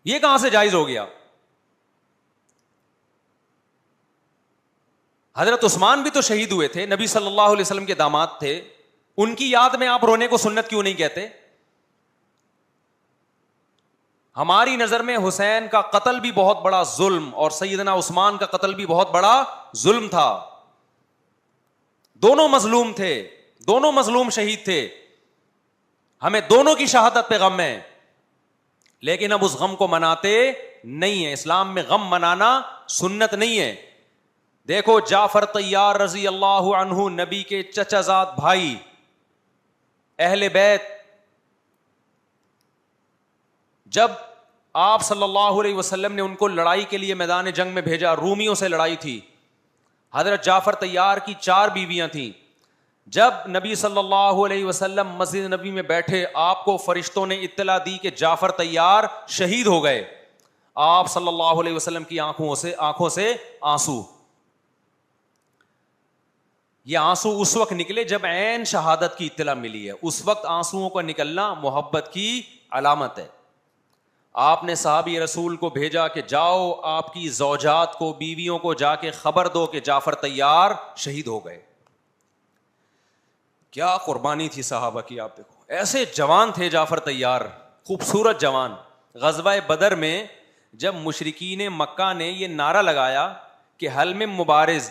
یہ کہاں سے جائز ہو گیا؟ حضرت عثمان بھی تو شہید ہوئے تھے، نبی صلی اللہ علیہ وسلم کے داماد تھے. ان کی یاد میں آپ رونے کو سنت کیوں نہیں کہتے؟ ہماری نظر میں حسین کا قتل بھی بہت بڑا ظلم اور سیدنا عثمان کا قتل بھی بہت بڑا ظلم تھا. دونوں مظلوم تھے، دونوں مظلوم شہید تھے. ہمیں دونوں کی شہادت پہ غم ہے، لیکن اب اس غم کو مناتے نہیں ہیں. اسلام میں غم منانا سنت نہیں ہے. دیکھو جعفر طیار رضی اللہ عنہ، نبی کے چچا زاد بھائی، اہل بیت، جب آپ صلی اللہ علیہ وسلم نے ان کو لڑائی کے لیے میدان جنگ میں بھیجا، رومیوں سے لڑائی تھی. حضرت جعفر طیار کی 4 بیویاں تھیں. جب نبی صلی اللہ علیہ وسلم مسجد نبی میں بیٹھے، آپ کو فرشتوں نے اطلاع دی کہ جعفر طیار شہید ہو گئے. آپ صلی اللہ علیہ وسلم کی آنکھوں سے آنسو. یہ آنسو اس وقت نکلے جب عین شہادت کی اطلاع ملی ہے. اس وقت آنسوؤں کا نکلنا محبت کی علامت ہے. آپ نے صحابی رسول کو بھیجا کہ جاؤ آپ کی زوجات کو، بیویوں کو جا کے خبر دو کہ جعفر طیار شہید ہو گئے. کیا قربانی تھی صحابہ کی! آپ دیکھو ایسے جوان تھے جعفر طیار، خوبصورت جوان. غزوہ بدر میں جب مشرکین مکہ نے یہ نعرہ لگایا کہ حل میں مبارز،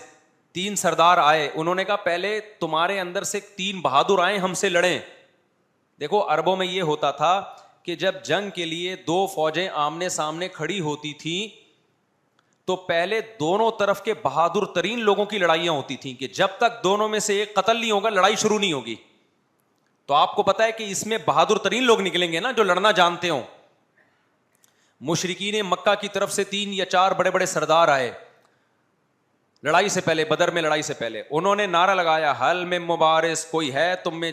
3 سردار آئے، انہوں نے کہا پہلے تمہارے اندر سے 3 بہادر آئیں ہم سے لڑیں. دیکھو عربوں میں یہ ہوتا تھا کہ جب جنگ کے لیے 2 فوجیں آمنے سامنے کھڑی ہوتی تھیں تو پہلے دونوں طرف کے بہادر ترین لوگوں کی لڑائیاں ہوتی تھیں کہ جب تک دونوں میں سے ایک قتل نہیں ہوگا لڑائی شروع نہیں ہوگی. تو آپ کو پتا ہے کہ اس میں بہادر ترین لوگ نکلیں گے نا جو لڑنا جانتے ہوں. مشرکین مکہ کی طرف سے 3 یا 4 بڑے بڑے سردار آئے. لڑائی سے پہلے, بدر میں لڑائی سے پہلے انہوں نے نعرہ لگایا, حل میں مبارز, کوئی ہے تم میں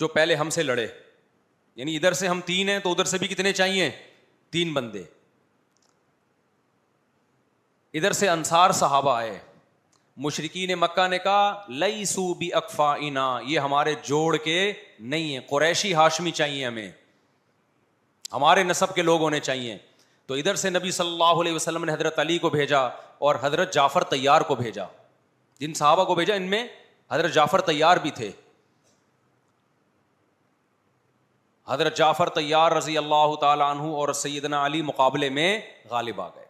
جو پہلے ہم سے لڑے. یعنی ادھر سے ہم 3 ہیں تو ادھر سے بھی کتنے چاہیے, 3 بندے. ادھر سے انصار صحابہ آئے, مشرکین مکہ نے کہا لیسو بی اکفائنا, یہ ہمارے جوڑ کے نہیں ہیں, قریشی ہاشمی چاہیے ہمیں, ہمارے نسب کے لوگ ہونے چاہیے. تو ادھر سے نبی صلی اللہ علیہ وسلم نے حضرت علی کو بھیجا اور حضرت جعفر طیار کو بھیجا. جن صحابہ کو بھیجا ان میں حضرت جعفر طیار بھی تھے. حضرت جعفر طیار رضی اللہ تعالی عنہ اور سیدنا علی مقابلے میں غالب آ گئے.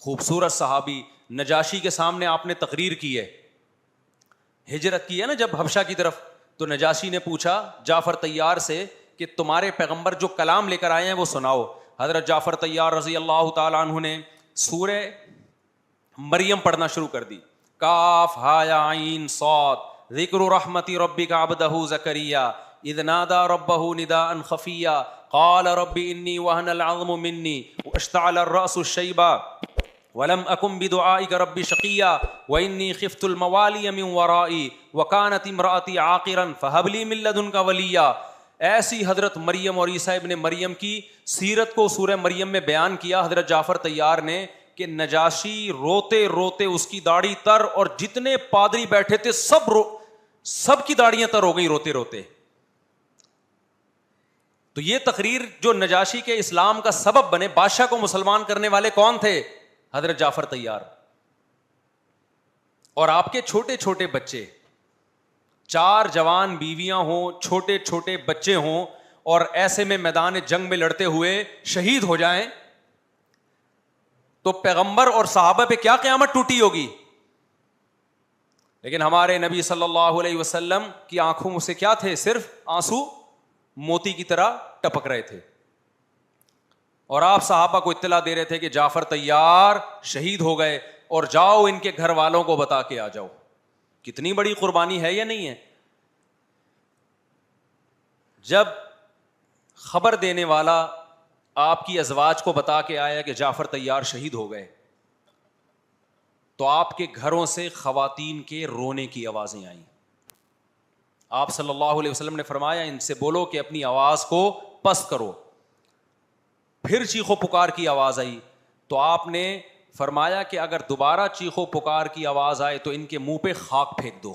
خوبصورت صحابی, نجاشی کے سامنے آپ نے تقریر کی ہے, ہجرت کی ہے نا جب حبشہ کی طرف, تو نجاشی نے پوچھا جعفر طیار سے کہ تمہارے پیغمبر جو کلام لے کر آئے ہیں وہ سناؤ. حضرت جعفر طیار رضی اللہ تعالی عنہ نے سورہ مریم پڑھنا شروع کر دی. کاف ہا یا عین صاد, ذکر رحمت ربک عبدہ زکریا اذ نادى ربه نداء خفيا قال رب اني وهن العظم مني واشتعل الراس شيبا ولم اكن بدعائك رب شقيا واني خفت الموالي من ورائي وكانت امراتي عاقرا فهب لي من لدنك وليا. ایسی حضرت مریم اور عیسیٰ ابن مریم کی سیرت کو سورہ مریم میں بیان کیا حضرت جعفر طیار نے کہ نجاشی روتے روتے, اس کی داڑھی تر, اور جتنے پادری بیٹھے تھے سب کی داڑیاں تر ہو گئی روتے روتے. تو یہ تقریر جو نجاشی کے اسلام کا سبب بنے, بادشاہ کو مسلمان کرنے والے کون تھے, حضرت جعفر طیار. اور آپ کے چھوٹے چھوٹے بچے, 4 جوان بیویاں ہوں, چھوٹے چھوٹے بچے ہوں, اور ایسے میں میدان جنگ میں لڑتے ہوئے شہید ہو جائیں, تو پیغمبر اور صحابہ پہ کیا قیامت ٹوٹی ہوگی. لیکن ہمارے نبی صلی اللہ علیہ وسلم کی آنکھوں سے کیا تھے, صرف آنسو موتی کی طرح ٹپک رہے تھے. اور آپ صحابہ کو اطلاع دے رہے تھے کہ جعفر طیار شہید ہو گئے, اور جاؤ ان کے گھر والوں کو بتا کے آ جاؤ. کتنی بڑی قربانی ہے یا نہیں ہے. جب خبر دینے والا آپ کی ازواج کو بتا کے آیا کہ جعفر طیار شہید ہو گئے, تو آپ کے گھروں سے خواتین کے رونے کی آوازیں آئیں. آپ صلی اللہ علیہ وسلم نے فرمایا ان سے بولو کہ اپنی آواز کو پست کرو. پھر چیخو پکار کی آواز آئی, تو آپ نے فرمایا کہ اگر دوبارہ چیخو پکار کی آواز آئے تو ان کے منہ پہ خاک پھینک دو.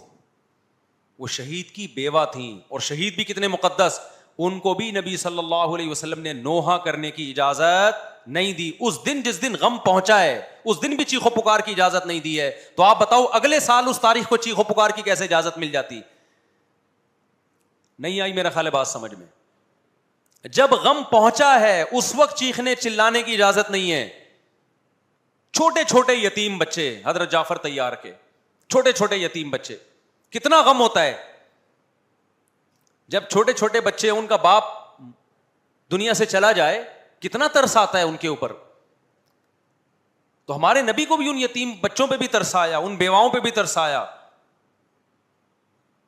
وہ شہید کی بیوہ تھیں, اور شہید بھی کتنے مقدس, ان کو بھی نبی صلی اللہ علیہ وسلم نے نوحہ کرنے کی اجازت نہیں دی. اس دن جس دن غم پہنچا ہے اس دن بھی چیخو پکار کی اجازت نہیں دی ہے. تو آپ بتاؤ اگلے سال اس تاریخ کو چیخو پکار کی کیسے اجازت مل جاتی. نہیں آئی میرا خیال ہے بات سمجھ میں. جب غم پہنچا ہے اس وقت چیخنے چلانے کی اجازت نہیں ہے. چھوٹے چھوٹے یتیم بچے, حضرت جعفر طیار کے چھوٹے چھوٹے یتیم بچے, کتنا غم ہوتا ہے جب چھوٹے چھوٹے بچے, ان کا باپ دنیا سے چلا جائے, کتنا ترس آتا ہے ان کے اوپر. تو ہمارے نبی کو بھی ان یتیم بچوں پہ بھی ترس آیا, ان بیواؤں پہ بھی ترس آیا.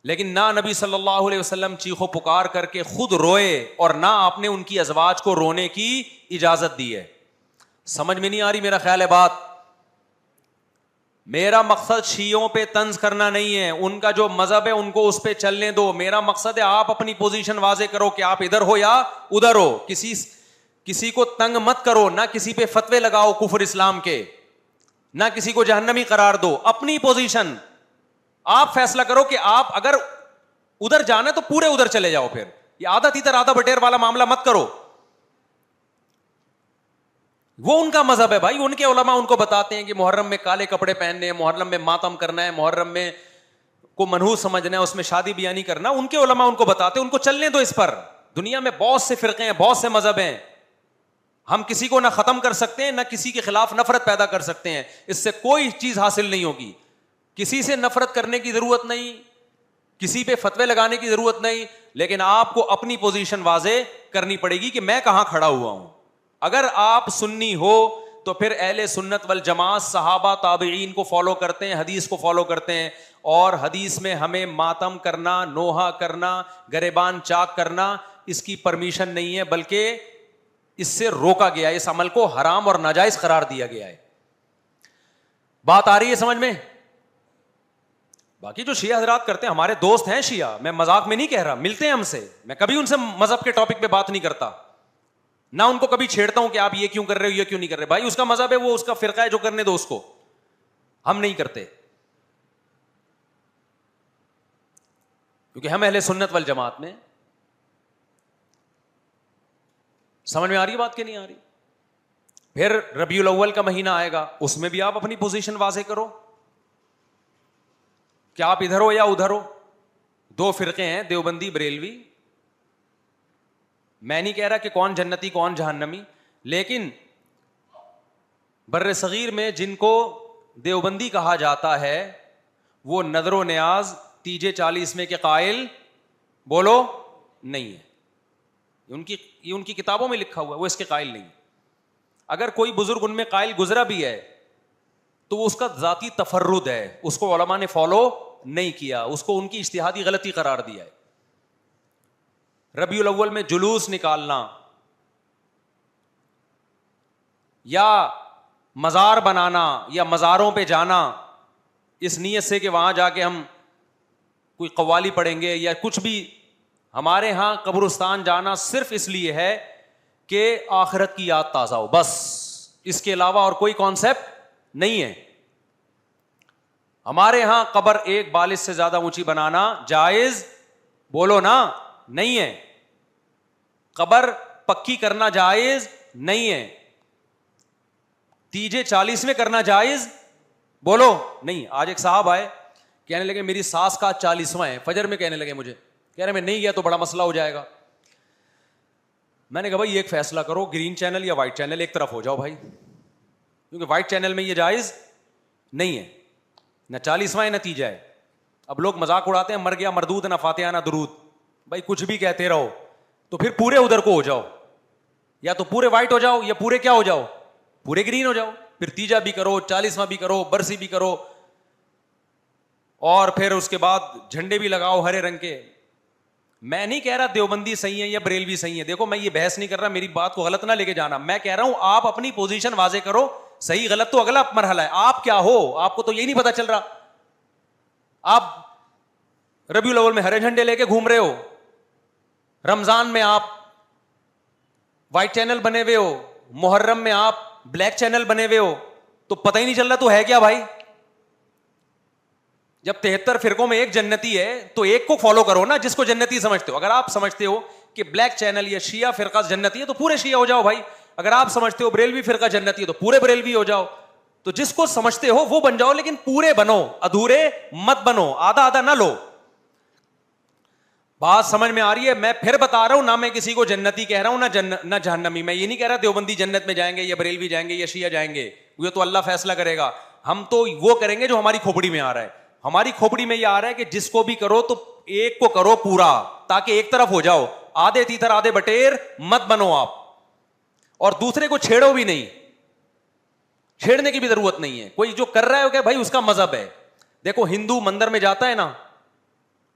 لیکن نہ نبی صلی اللہ علیہ وسلم چیخو پکار کر کے خود روئے, اور نہ آپ نے ان کی ازواج کو رونے کی اجازت دی ہے. سمجھ میں نہیں آ رہی میرا خیال ہے بات. میرا مقصد شیعوں پہ طنز کرنا نہیں ہے, ان کا جو مذہب ہے ان کو اس پہ چلنے دو. میرا مقصد ہے آپ اپنی پوزیشن واضح کرو کہ آپ ادھر ہو یا ادھر ہو. کسی کو تنگ مت کرو, نہ کسی پہ فتوے لگاؤ کفر اسلام کے, نہ کسی کو جہنمی قرار دو. اپنی پوزیشن آپ فیصلہ کرو کہ آپ اگر ادھر جانا ہے تو پورے ادھر چلے جاؤ. پھر یہ آدھا تیتر آدھا بٹیر والا معاملہ مت کرو. وہ ان کا مذہب ہے بھائی, ان کے علماء ان کو بتاتے ہیں کہ محرم میں کالے کپڑے پہننے ہیں, محرم میں ماتم کرنا ہے, محرم میں کو منحوس سمجھنا ہے, اس میں شادی بیانی کرنا. ان کے علماء ان کو بتاتے ہیں, ان کو چلنے دو اس پر. دنیا میں بہت سے فرقے ہیں, بہت سے مذہب ہیں, ہم کسی کو نہ ختم کر سکتے ہیں نہ کسی کے خلاف نفرت پیدا کر سکتے ہیں. اس سے کوئی چیز حاصل نہیں ہوگی. کسی سے نفرت کرنے کی ضرورت نہیں, کسی پہ فتوے لگانے کی ضرورت نہیں, لیکن آپ کو اپنی پوزیشن واضح کرنی پڑے گی کہ میں کہاں کھڑا ہوا ہوں. اگر آپ سنی ہو تو پھر اہل سنت والجماعت صحابہ تابعین کو فالو کرتے ہیں, حدیث کو فالو کرتے ہیں, اور حدیث میں ہمیں ماتم کرنا, نوحہ کرنا, گریبان چاک کرنا اس کی پرمیشن نہیں ہے, بلکہ اس سے روکا گیا ہے, اس عمل کو حرام اور ناجائز قرار دیا گیا ہے. بات آ رہی ہے سمجھ میں؟ باقی جو شیعہ حضرات کرتے ہیں، ہمارے دوست ہیں شیعہ، میں مذاق میں نہیں کہہ رہا، ملتے ہیں ہم سے، میں کبھی ان سے مذہب کے ٹاپک پہ بات نہیں کرتا، نہ ان کو کبھی چھیڑتا ہوں کہ آپ یہ کیوں کر رہے ہو، یہ کیوں نہیں کر رہے. بھائی اس کا مذہب ہے، وہ اس کا فرقہ ہے، جو کرنے دو اس کو، ہم نہیں کرتے، کیونکہ ہم اہل سنت والجماعت میں. سمجھ میں آ رہی ہے بات کہ نہیں آ رہی؟ پھر ربیع الاول کا مہینہ آئے گا، اس میں بھی آپ اپنی پوزیشن واضح کرو کہ آپ ادھر ہو یا ادھر ہو. دو فرقے ہیں، دیوبندی بریلوی. میں نہیں کہہ رہا کہ کون جنتی کون جہنمی، لیکن بر صغیر میں جن کو دیوبندی کہا جاتا ہے وہ نظر و نیاز تیجے 40 میں کے قائل بولو نہیں ہے. یہ ان کی کتابوں میں لکھا ہوا ہے، وہ اس کے قائل نہیں. اگر کوئی بزرگ ان میں قائل گزرا بھی ہے تو وہ اس کا ذاتی تفرد ہے، اس کو علماء نے فالو نہیں کیا، اس کو ان کی اجتہادی غلطی قرار دیا ہے. ربیع الاول میں جلوس نکالنا یا مزار بنانا یا مزاروں پہ جانا اس نیت سے کہ وہاں جا کے ہم کوئی قوالی پڑھیں گے یا کچھ بھی، ہمارے ہاں قبرستان جانا صرف اس لیے ہے کہ آخرت کی یاد تازہ ہو، بس. اس کے علاوہ اور کوئی کانسیپٹ نہیں ہے. ہمارے ہاں قبر ایک بالش سے زیادہ اونچی بنانا جائز بولو نا نہیں ہے. قبر پکی کرنا جائز نہیں ہے. تیجے 40 میں کرنا جائز بولو نہیں. آج ایک صاحب آئے، کہنے لگے میری ساس کا 40واں ہے، فجر میں کہنے لگے مجھے، کہہ رہے میں نہیں گیا تو بڑا مسئلہ ہو جائے گا. میں نے کہا بھائی ایک فیصلہ کرو، گرین چینل یا وائٹ چینل، ایک طرف ہو جاؤ بھائی، کیونکہ وائٹ چینل میں یہ جائز نہیں ہے، نہ 40واں ہے نہ تیجا ہے. اب لوگ مذاق اڑاتے ہیں مر گیا مردود نہ فاتحہ نہ درود. بھائی کچھ بھی کہتے رہو تو پھر پورے ادھر کو ہو جاؤ، یا تو پورے وائٹ ہو جاؤ یا پورے کیا ہو جاؤ، پورے گرین ہو جاؤ. پھر تیجا بھی کرو، 40واں بھی کرو، برسی بھی کرو، اور پھر اس کے بعد جھنڈے بھی لگاؤ ہرے رنگ کے. میں نہیں کہہ رہا دیوبندی صحیح ہے یا بریلوی صحیح ہے، دیکھو میں یہ بحث نہیں کر رہا، میری بات کو غلط نہ لے کے جانا. میں کہہ رہا ہوں آپ اپنی پوزیشن واضح کرو، صحیح غلط تو اگلا مرحلہ ہے. آپ کیا ہو، آپ کو تو یہی نہیں پتا چل رہا. آپ ربیع الاول میں ہرے جھنڈے لے کے گھوم رہے ہو، رمضان میں آپ وائٹ چینل بنے ہوئے ہو، محرم میں آپ بلیک چینل بنے ہوئے ہو، تو پتہ ہی نہیں چل رہا تو ہے کیا بھائی. جب 73 فرقوں میں ایک جنتی ہے تو ایک کو فالو کرو نا جس کو جنتی سمجھتے ہو. اگر آپ سمجھتے ہو کہ بلیک چینل یا شیعہ فرقہ جنتی ہے تو پورے شیعہ ہو جاؤ بھائی. اگر آپ سمجھتے ہو بریلوی فرقہ جنتی ہے تو پورے بریلوی ہو جاؤ. تو جس کو سمجھتے ہو وہ بن جاؤ، لیکن پورے بنو، ادھورے مت بنو، آدھا آدھا نہ لو. بات سمجھ میں آ رہی ہے؟ میں پھر بتا رہا ہوں، نہ میں کسی کو جنتی کہہ رہا ہوں نہ جہنمی. میں یہ نہیں کہہ رہا دیوبندی جنت میں جائیں گے یا بریلوی جائیں گے یا شیعہ جائیں گے، یہ تو اللہ فیصلہ کرے گا. ہم تو وہ کریں گے جو ہماری کھوپڑی میں آ رہا ہے. ہماری کھوپڑی میں یہ آ رہا ہے کہ جس کو بھی کرو تو ایک کو کرو پورا، تاکہ ایک طرف ہو جاؤ. آدھے تیتر آدھے بٹیر مت بنو آپ، اور دوسرے کو چھیڑو بھی نہیں. چھیڑنے کی بھی ضرورت نہیں ہے. کوئی جو کر رہا ہے کہ بھائی اس کا مذہب ہے. دیکھو ہندو مندر میں جاتا ہے نا،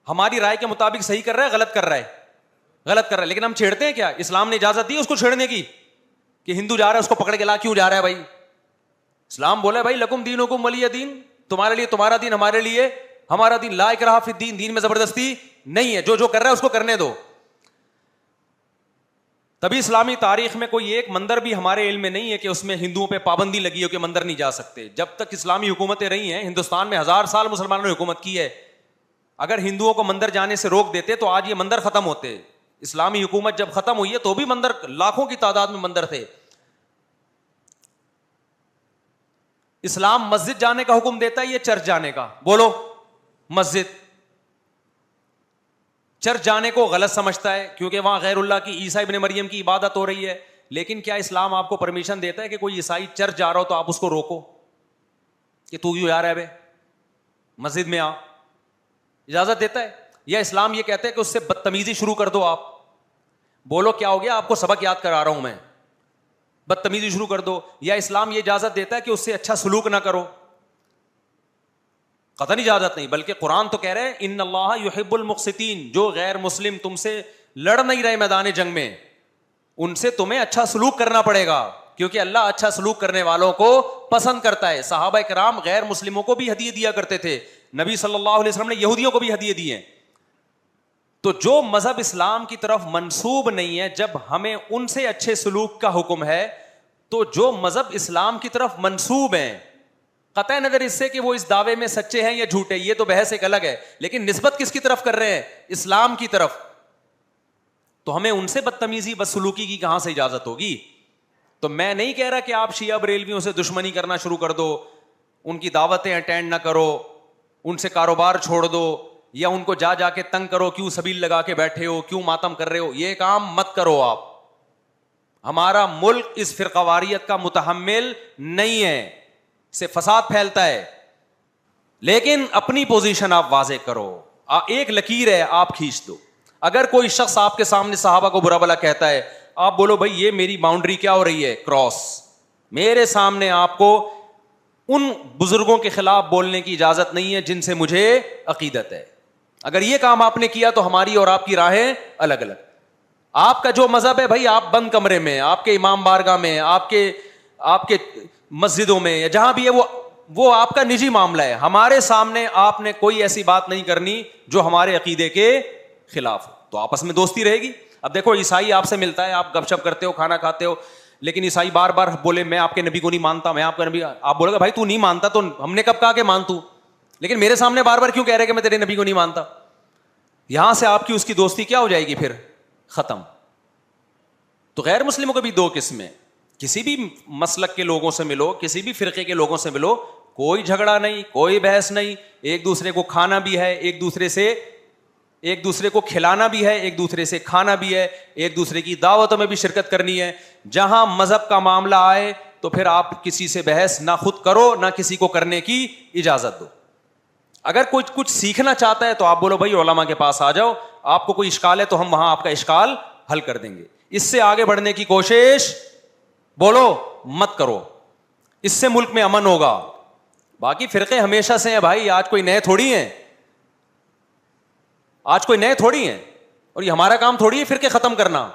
ہماری رائے کے مطابق صحیح کر رہا ہے غلط کر رہا ہے، غلط کر رہا ہے، لیکن ہم چھیڑتے ہیں کیا؟ اسلام نے اجازت دی اس کو چھیڑنے کی کہ ہندو جا رہا ہے اس کو پکڑ کے لا کیوں جا رہا ہے بھائی؟ اسلام بولا ہے بھائی لکم دینکم ولی دین، تمہارے لیے تمہارا دین، ہمارے لیے ہمارا دین. لا اکراہ فی الدین، دین میں زبردستی نہیں ہے، جو کر رہا ہے اس کو کرنے دو. تبھی اسلامی تاریخ میں کوئی ایک مندر بھی ہمارے علم میں نہیں ہے کہ اس میں ہندوؤں پہ پابندی لگی ہو کہ مندر نہیں جا سکتے. جب تک اسلامی حکومتیں رہی ہیں، ہندوستان میں 1000 سال مسلمانوں نے حکومت کی ہے. اگر ہندوؤں کو مندر جانے سے روک دیتے تو آج یہ مندر ختم ہوتے. اسلامی حکومت جب ختم ہوئی ہے تو بھی مندر لاکھوں کی تعداد میں مندر تھے. اسلام مسجد جانے کا حکم دیتا ہے یا چرچ جانے کا؟ بولو. مسجد. چرچ جانے کو غلط سمجھتا ہے کیونکہ وہاں غیر اللہ کی، عیسیٰ ابن مریم کی عبادت ہو رہی ہے. لیکن کیا اسلام آپ کو پرمیشن دیتا ہے کہ کوئی عیسائی چرچ جا رہا ہو تو آپ اس کو روکو کہ تو کیوں جا رہا ہے بے، مسجد میں آ؟ اجازت دیتا ہے؟ یا اسلام یہ کہتا ہے کہ اس سے بدتمیزی شروع کر دو آپ؟ بولو کیا ہو گیا؟ آپ کو سبق یاد کرا رہا ہوں میں. بدتمیزی شروع کر دو. یا اسلام یہ اجازت دیتا ہے کہ اس سے اچھا سلوک نہ کرو؟ قطعاً اجازت نہیں، بلکہ قرآن تو کہہ رہے ہیں ان اللہ یحب المقسطین، جو غیر مسلم تم سے لڑ نہیں رہے میدان جنگ میں، ان سے تمہیں اچھا سلوک کرنا پڑے گا. کیونکہ اللہ اچھا سلوک کرنے والوں کو پسند کرتا ہے. صحابہ کرام غیر مسلموں کو بھی ہدیے دیا کرتے تھے, نبی صلی اللہ علیہ وسلم نے یہودیوں کو بھی ہدیے دیے. تو جو مذہب اسلام کی طرف منسوب نہیں ہے, جب ہمیں ان سے اچھے سلوک کا حکم ہے, تو جو مذہب اسلام کی طرف منسوب ہیں, قطع نظر اس سے کہ وہ اس دعوے میں سچے ہیں یا جھوٹے, یہ تو بحث ایک الگ ہے, لیکن نسبت کس کی طرف کر رہے ہیں؟ اسلام کی طرف. تو ہمیں ان سے بدتمیزی بدسلوکی کی کہاں سے اجازت ہوگی؟ تو میں نہیں کہہ رہا کہ آپ شیعہ بریلویوں سے دشمنی کرنا شروع کر دو, ان کی دعوتیں اٹینڈ نہ کرو, ان سے کاروبار چھوڑ دو, یا ان کو جا جا کے تنگ کرو, کیوں سبیل لگا کے بیٹھے ہو, کیوں ماتم کر رہے ہو, یہ کام مت کرو آپ. ہمارا ملک اس فرقواریت کا متحمل نہیں ہے, سے فساد پھیلتا ہے. لیکن اپنی پوزیشن آپ واضح کرو, ایک لکیر ہے آپ کھینچ دو. اگر کوئی شخص آپ کے سامنے صحابہ کو برا بھلا کہتا ہے, آپ بولو بھائی یہ میری باؤنڈری کیا ہو رہی ہے, کراس. میرے سامنے آپ کو ان بزرگوں کے خلاف بولنے کی اجازت نہیں ہے جن سے مجھے عقیدت ہے. اگر یہ کام آپ نے کیا تو ہماری اور آپ کی راہیں الگ الگ. آپ کا جو مذہب ہے بھائی, آپ بند کمرے میں, آپ کے امام بارگاہ میں, آپ کے مسجدوں میں, یا جہاں بھی ہے وہ آپ کا نجی معاملہ ہے. ہمارے سامنے آپ نے کوئی ایسی بات نہیں کرنی جو ہمارے عقیدے کے خلاف ہو, تو آپس میں دوستی رہے گی. اب دیکھو عیسائی آپ سے ملتا ہے, آپ گپ شپ کرتے ہو, کھانا کھاتے ہو, لیکن عیسائی بار بار بولے میں آپ کے نبی کو نہیں مانتا, میں آپ کا نبی, آپ بولے گا بھائی تو نہیں مانتا تو ہم نے کب کہا کہ مان تو, لیکن میرے سامنے بار بار کیوں کہہ رہے کہ میں تیرے نبی کو نہیں مانتا؟ یہاں سے آپ کی اس کی دوستی کیا ہو جائے گی پھر؟ ختم. تو غیر مسلموں کو بھی دو قسمیں, کسی بھی مسلک کے لوگوں سے ملو, کسی بھی فرقے کے لوگوں سے ملو, کوئی جھگڑا نہیں, کوئی بحث نہیں, ایک دوسرے کو کھانا بھی ہے, ایک دوسرے کو کھلانا بھی ہے, ایک دوسرے سے کھانا بھی ہے, ایک دوسرے کی دعوتوں میں بھی شرکت کرنی ہے. جہاں مذہب کا معاملہ آئے تو پھر آپ کسی سے بحث نہ خود کرو نہ کسی کو کرنے کی اجازت دو. اگر کوئی کچھ سیکھنا چاہتا ہے تو آپ بولو بھائی علماء کے پاس آ جاؤ, آپ کو کوئی اشکال ہے تو ہم وہاں آپ کا اشکال حل کر دیں گے. اس سے آگے بڑھنے کی کوشش بولو مت کرو, اس سے ملک میں امن ہوگا. باقی فرقے ہمیشہ سے ہیں بھائی, آج کوئی نئے تھوڑی ہیں, اور یہ ہمارا کام تھوڑی ہے فرقے ختم کرنا.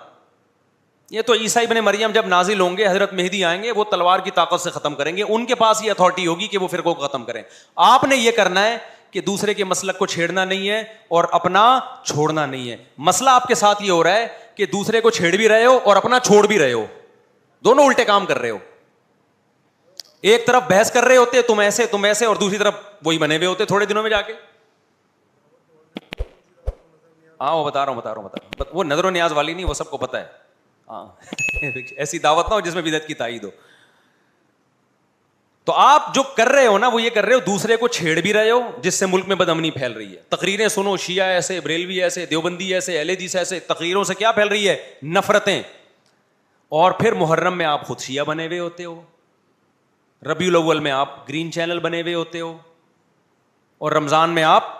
یہ تو عیسیٰ ابن مریم جب نازل ہوں گے, حضرت مہدی آئیں گے, وہ تلوار کی طاقت سے ختم کریں گے, ان کے پاس یہ اتھارٹی ہوگی کہ وہ فرقوں کو ختم کریں. آپ نے یہ کرنا ہے کہ دوسرے کے مسلک کو چھیڑنا نہیں ہے اور اپنا چھوڑنا نہیں ہے. مسئلہ آپ کے ساتھ یہ ہو رہا ہے کہ دوسرے کو چھیڑ بھی رہے ہو اور اپنا چھوڑ بھی رہے ہو, دونوں الٹے کام کر رہے ہو. ایک طرف بحث کر رہے ہوتے تم ایسے, اور دوسری طرف وہی بنے ہوئے ہوتے تھوڑے دنوں میں جا کے. ہاں وہ بتا رہا ہوں, وہ نظر و نیاز والی نہیں, وہ سب کو پتا ہے. ہاں ایسی دعوت نہ ہو جس میں بدعت کی تائید ہو. تو آپ جو کر رہے ہو نا, وہ یہ کر رہے ہو دوسرے کو چھیڑ بھی رہے ہو, جس سے ملک میں بدامنی پھیل رہی ہے. تقریریں سنو, شیعہ ایسے, بریلوی ایسے, دیوبندی ایسے, اہل حدیث ایسے, تقریروں سے کیا پھیل رہی ہے؟ نفرتیں. اور پھر محرم میں آپ خود شیعہ بنے ہوئے ہوتے ہو, ربیع الاول میں آپ گرین چینل بنے ہوئے ہوتے ہو, اور رمضان میں آپ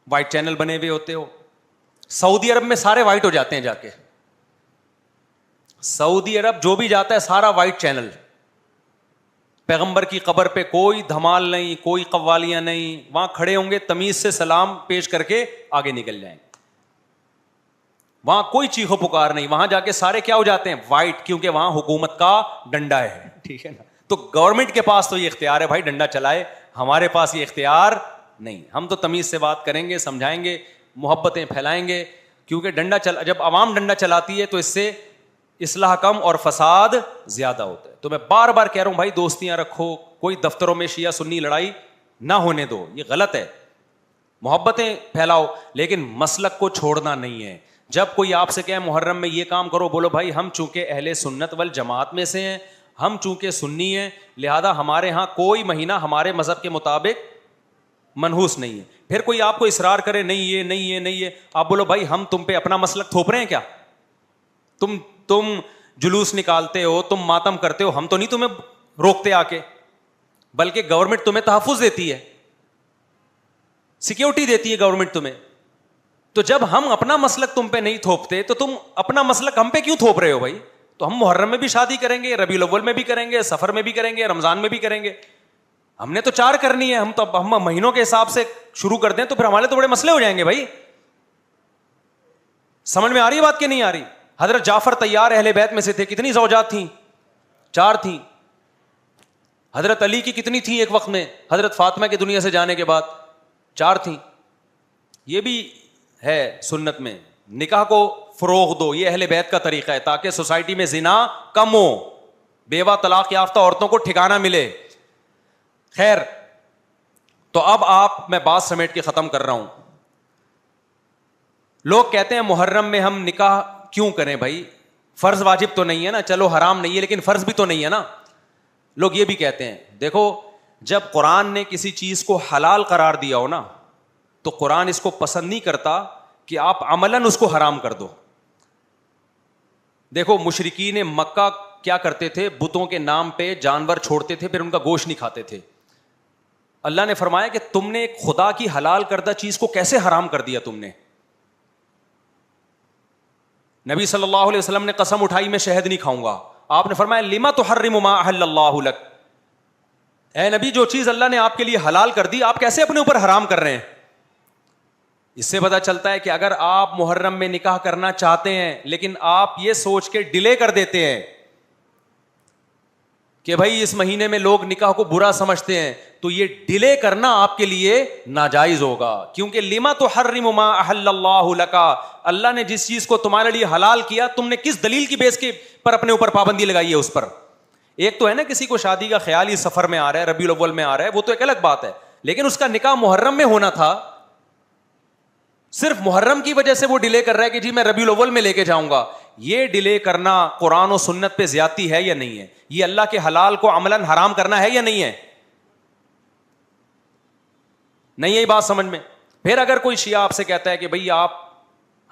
وائٹ چینل بنے ہوئے ہوتے ہو. سعودی عرب میں سارے وائٹ ہو جاتے ہیں جا کے, سعودی عرب جو بھی جاتا ہے سارا وائٹ چینل. پیغمبر کی قبر پہ کوئی دھمال نہیں, کوئی قوالیاں نہیں, وہاں کھڑے ہوں گے تمیز سے سلام پیش کر کے آگے نکل جائیں. وہاں کوئی چیخو پکار نہیں, وہاں جا کے سارے کیا ہو جاتے ہیں؟ وائٹ, کیونکہ وہاں حکومت کا ڈنڈا ہے. ٹھیک ہے نا, تو گورنمنٹ کے پاس تو یہ اختیار ہے بھائی ڈنڈا چلائے, ہمارے پاس یہ اختیار نہیں. ہم تو تمیز سے بات کریں گے, سمجھائیں گے, محبتیں پھیلائیں گے, کیونکہ جب عوام ڈنڈا چلاتی ہے تو اس سے اصلاح کم اور فساد زیادہ ہوتا ہے. تو میں بار بار کہہ رہا ہوں بھائی دوستیاں رکھو, کوئی دفتروں میں شیعہ سنی لڑائی نہ ہونے دو, یہ غلط ہے. محبتیں پھیلاؤ لیکن مسلک کو چھوڑنا نہیں ہے. جب کوئی آپ سے کہے محرم میں یہ کام کرو, بولو بھائی ہم چونکہ اہل سنت والجماعت میں سے ہیں, ہم چونکہ سنی ہیں, لہذا ہمارے ہاں کوئی مہینہ ہمارے مذہب کے مطابق منحوس نہیں ہے. پھر کوئی آپ کو اصرار کرے نہیں یہ, آپ بولو بھائی ہم تم پہ اپنا مسلک تھوپ رہے ہیں کیا؟ تم جلوس نکالتے ہو, تم ماتم کرتے ہو, ہم تو نہیں تمہیں روکتے آ کے, بلکہ گورنمنٹ تمہیں تحفظ دیتی ہے, سیکیورٹی دیتی ہے گورنمنٹ تمہیں. تو جب ہم اپنا مسلک تم پہ نہیں تھوپتے تو تم اپنا مسلک ہم پہ کیوں تھوپ رہے ہو بھائی؟ تو ہم محرم میں بھی شادی کریں گے, ربیع الاول میں بھی کریں گے, سفر میں بھی کریں گے, رمضان میں بھی کریں گے. ہم نے تو 4 کرنی ہے, ہم مہینوں کے حساب سے شروع کر دیں تو پھر ہمارے تو بڑے مسئلے ہو جائیں گے بھائی. سمجھ میں آ رہی ہے بات کہ نہیں آ رہی؟ حضرت جعفر طیار اہل بیت میں سے تھے, کتنی زوجات تھیں؟ 4 تھیں. حضرت علی کی کتنی تھیں ایک وقت میں؟ حضرت فاطمہ کی دنیا سے جانے کے بعد 4 تھیں. یہ بھی ہے سنت میں, نکاح کو فروغ دو, یہ اہل بیت کا طریقہ ہے تاکہ سوسائٹی میں زنا کم ہو, بیوہ طلاق یافتہ عورتوں کو ٹھکانہ ملے. خیر, تو اب میں بات سمیٹ کے ختم کر رہا ہوں. لوگ کہتے ہیں محرم میں ہم نکاح کیوں کریں بھائی, فرض واجب تو نہیں ہے نا, چلو حرام نہیں ہے لیکن فرض بھی تو نہیں ہے نا. لوگ یہ بھی کہتے ہیں, دیکھو جب قرآن نے کسی چیز کو حلال قرار دیا ہو نا, تو قرآن اس کو پسند نہیں کرتا کہ آپ عملاً اس کو حرام کر دو. دیکھو مشرکین مکہ کیا کرتے تھے, بتوں کے نام پہ جانور چھوڑتے تھے, پھر ان کا گوشت نہیں کھاتے تھے. اللہ نے فرمایا کہ تم نے ایک خدا کی حلال کردہ چیز کو کیسے حرام کر دیا تم نے. نبی صلی اللہ علیہ وسلم نے قسم اٹھائی میں شہد نہیں کھاؤں گا. آپ نے فرمایا لما تحرم ما احل اللہ لک, اے نبی جو چیز اللہ نے آپ کے لیے حلال کر دی آپ کیسے اپنے اوپر حرام کر رہے ہیں. اس سے پتہ چلتا ہے کہ اگر آپ محرم میں نکاح کرنا چاہتے ہیں لیکن آپ یہ سوچ کے ڈیلے کر دیتے ہیں کہ بھائی اس مہینے میں لوگ نکاح کو برا سمجھتے ہیں, تو یہ ڈیلے کرنا آپ کے لیے ناجائز ہوگا. کیونکہ لما تحرم ما احل اللہ لک, اللہ نے جس چیز کو تمہارے لیے حلال کیا تم نے کس دلیل کی بیس کے پر اپنے اوپر پابندی لگائی ہے اس پر. ایک تو ہے نا کسی کو شادی کا خیال ہی سفر میں آ رہا ہے, ربیع الاول میں آ رہا ہے, وہ تو ایک الگ بات ہے, لیکن اس کا نکاح محرم میں ہونا تھا, صرف محرم کی وجہ سے وہ ڈیلے کر رہا ہے کہ جی میں ربیع الاول میں لے کے جاؤں گا. یہ ڈیلے کرنا قرآن و سنت پہ زیادتی ہے یا نہیں ہے؟ یہ اللہ کے حلال کو عملاً حرام کرنا ہے یا نہیں ہے؟ نہیں ہے بات سمجھ میں. پھر اگر کوئی شیعہ آپ سے کہتا ہے کہ بھئی آپ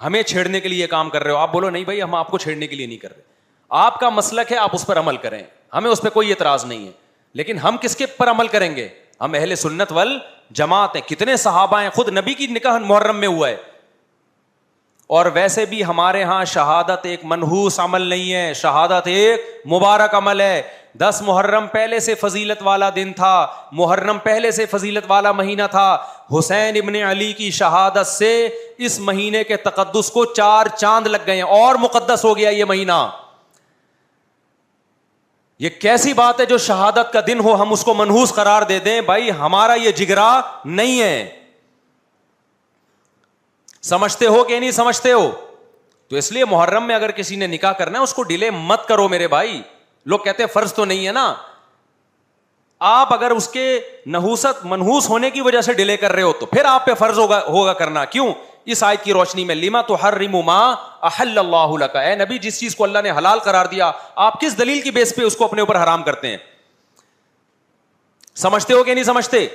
ہمیں چھیڑنے کے لیے یہ کام کر رہے ہو, آپ بولو نہیں بھائی ہم آپ کو چھیڑنے کے لیے نہیں کر رہے, آپ کا مسلک ہے, آپ اس پر عمل کریں, ہمیں اس پہ کوئی اعتراض نہیں ہے. لیکن ہم کس کے پر عمل کریں گے؟ ہم اہل سنت والجماعت ہیں. کتنے صحابہ ہیں, خود نبی کی نکاح محرم میں ہوا ہے. اور ویسے بھی ہمارے ہاں شہادت ایک منحوس عمل نہیں ہے, شہادت ایک مبارک عمل ہے. 10 محرم پہلے سے فضیلت والا دن تھا, محرم پہلے سے فضیلت والا مہینہ تھا. حسین ابن علی کی شہادت سے اس مہینے کے تقدس کو 4 چاند لگ گئے ہیں اور مقدس ہو گیا یہ مہینہ. یہ کیسی بات ہے جو شہادت کا دن ہو ہم اس کو منحوس قرار دے دیں؟ بھائی ہمارا یہ جگرا نہیں ہے. سمجھتے ہو کہ نہیں سمجھتے ہو؟ تو اس لیے محرم میں اگر کسی نے نکاح کرنا ہے اس کو ڈیلے مت کرو میرے بھائی. لوگ کہتے ہیں فرض تو نہیں ہے نا, آپ اگر اس کے نحوست منحوس ہونے کی وجہ سے ڈیلے کر رہے ہو تو پھر آپ پہ فرض ہوگا کرنا. کیوں؟ اس آیت کی روشنی میں لما تحرم ما احل اللہ لک, اے نبی جس چیز کو اللہ نے حلال قرار دیا آپ کس دلیل کی بیس پہ اس کو اپنے اوپر حرام کرتے ہیں؟ سمجھتے ہو کہ نہیں سمجھتے؟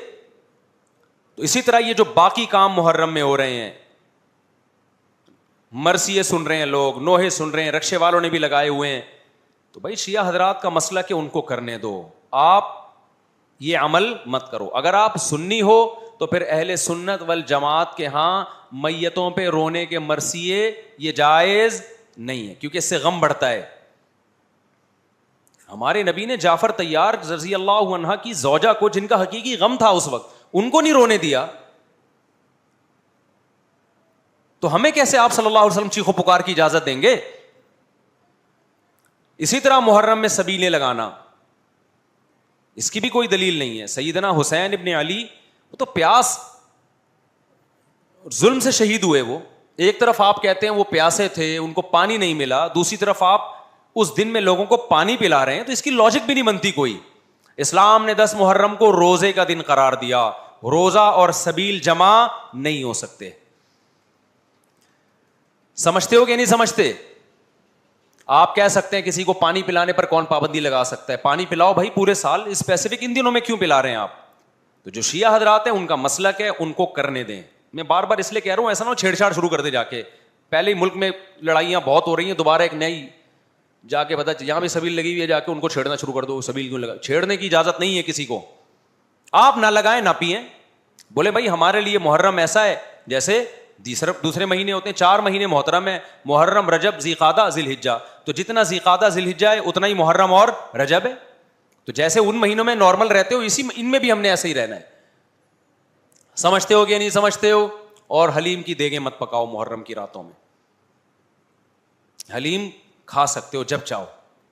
تو اسی طرح یہ جو باقی کام محرم میں ہو رہے ہیں, مرثیے سن رہے ہیں لوگ, نوحے سن رہے ہیں, رکشے والوں نے بھی لگائے ہوئے ہیں, تو بھائی شیعہ حضرات کا مسئلہ کہ ان کو کرنے دو, آپ یہ عمل مت کرو. اگر آپ سنی ہو تو پھر اہل سنت والجماعت کے ہاں میتوں پہ رونے کے مرثیے یہ جائز نہیں ہے, کیونکہ اس سے غم بڑھتا ہے. ہمارے نبی نے جعفر طیار رضی اللہ عنہ کی زوجہ کو, جن کا حقیقی غم تھا اس وقت, ان کو نہیں رونے دیا, تو ہمیں کیسے آپ صلی اللہ علیہ وسلم چیخو پکار کی اجازت دیں گے؟ اسی طرح محرم میں سبیلیں لگانا, اس کی بھی کوئی دلیل نہیں ہے. سیدنا حسین ابن علی وہ تو پیاس ظلم سے شہید ہوئے. وہ ایک طرف آپ کہتے ہیں وہ پیاسے تھے, ان کو پانی نہیں ملا, دوسری طرف آپ اس دن میں لوگوں کو پانی پلا رہے ہیں, تو اس کی لاجک بھی نہیں بنتی کوئی. اسلام نے 10 محرم کو روزے کا دن قرار دیا, روزہ اور سبیل جمع نہیں ہو سکتے. سمجھتے ہو کہ نہیں سمجھتے؟ آپ کہہ سکتے ہیں کسی کو پانی پلانے پر کون پابندی لگا سکتا ہے؟ پانی پلاؤ بھائی پورے سال, اسپیسیفک ان دنوں میں کیوں پلا رہے ہیں آپ؟ تو جو شیعہ حضرات ہیں ان کا مسلک ہے, ان کو کرنے دیں. میں بار بار اس لیے کہہ رہا ہوں ایسا نہ ہو چھیڑ چھاڑ شروع کر دے جا کے. پہلے ہی ملک میں لڑائیاں بہت ہو رہی ہیں, دوبارہ ایک نئی جا کے پتہ یہاں بھی سبیل لگی ہوئی ہے, جا کے ان کو چھیڑنا شروع کر دو. سبیل کیوں لگا؟ چھیڑنے کی اجازت نہیں ہے کسی کو. آپ نہ لگائیں نہ پئیں, بولے بھائی ہمارے لیے محرم ایسا ہے جیسے دوسرے مہینے ہوتے ہیں. 4 مہینے محترم ہے, محرم, رجب, ذی قعدہ, ذی الحجہ. تو جتنا ذی قعدہ ذی الحجہ ہے اتنا ہی محرم اور رجب ہے. تو جیسے ان مہینوں میں نارمل رہتے ہو اسی ان میں بھی ہم نے ایسے ہی رہنا ہے. سمجھتے ہو کہ نہیں سمجھتے ہو؟ اور حلیم کی دیگیں مت پکاؤ محرم کی راتوں میں. حلیم کھا سکتے ہو جب چاہو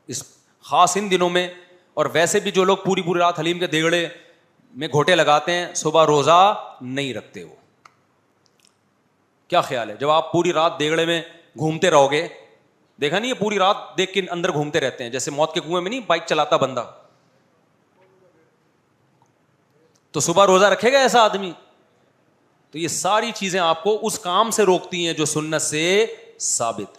اس خاص ان دنوں میں. اور ویسے بھی جو لوگ پوری پوری رات حلیم کے دیگڑے میں گھوٹے لگاتے ہیں صبح روزہ نہیں رکھتے. وہ کیا خیال ہے جب آپ پوری رات دیگڑے میں گھومتے رہو گے, دیکھا نہیں یہ پوری رات دیکھ کے اندر گھومتے رہتے ہیں جیسے موت کے کنویں میں نہیں بائک چلاتا بندہ, تو صبح روزہ رکھے گا ایسا آدمی؟ تو یہ ساری چیزیں آپ کو اس کام سے روکتی ہیں جو سنت سے ثابت.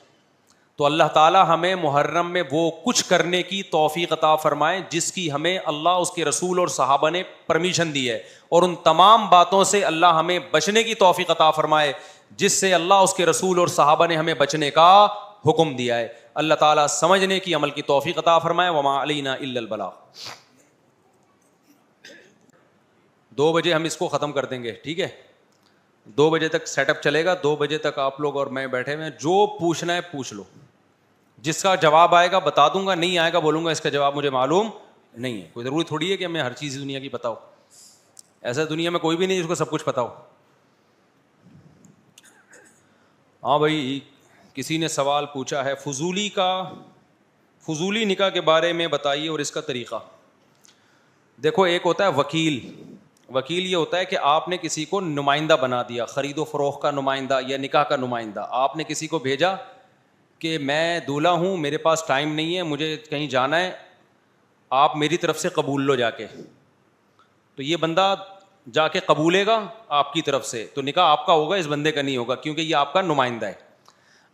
تو اللہ تعالیٰ ہمیں محرم میں وہ کچھ کرنے کی توفیق عطا فرمائے جس کی ہمیں اللہ, اس کے رسول اور صحابہ نے پرمیشن دی ہے, اور ان تمام باتوں سے اللہ ہمیں بچنے کی توفیق عطا فرمائے جس سے اللہ, اس کے رسول اور صحابہ نے ہمیں بچنے کا حکم دیا ہے. اللہ تعالیٰ سمجھنے کی عمل کی توفیق عطا فرمائے. وما علینا الا البلاغ. 2 بجے ہم اس کو ختم کر دیں گے, ٹھیک ہے؟ 2 بجے تک سیٹ اپ چلے گا. 2 بجے تک آپ لوگ اور میں بیٹھے ہوئے ہیں, جو پوچھنا ہے پوچھ لو. جس کا جواب آئے گا بتا دوں گا, نہیں آئے گا بولوں گا اس کا جواب مجھے معلوم نہیں ہے. کوئی ضروری تھوڑی ہے کہ ہمیں ہر چیز دنیا کی پتہ ہو. ایسا دنیا میں کوئی بھی نہیں جس کو سب کچھ پتہ ہو. ہاں بھائی, کسی نے سوال پوچھا ہے فضولی نکاح کے بارے میں بتائیے اور اس کا طریقہ. دیکھو, ایک ہوتا ہے وکیل یہ ہوتا ہے کہ آپ نے کسی کو نمائندہ بنا دیا, خرید و فروخت کا نمائندہ یا نکاح کا نمائندہ. آپ نے کسی کو بھیجا کہ میں دولہا ہوں, میرے پاس ٹائم نہیں ہے, مجھے کہیں جانا ہے, آپ میری طرف سے قبول لو جا کے. تو یہ بندہ جا کے قبولے گا آپ کی طرف سے, تو نکاح آپ کا ہوگا, اس بندے کا نہیں ہوگا کیونکہ یہ آپ کا نمائندہ ہے.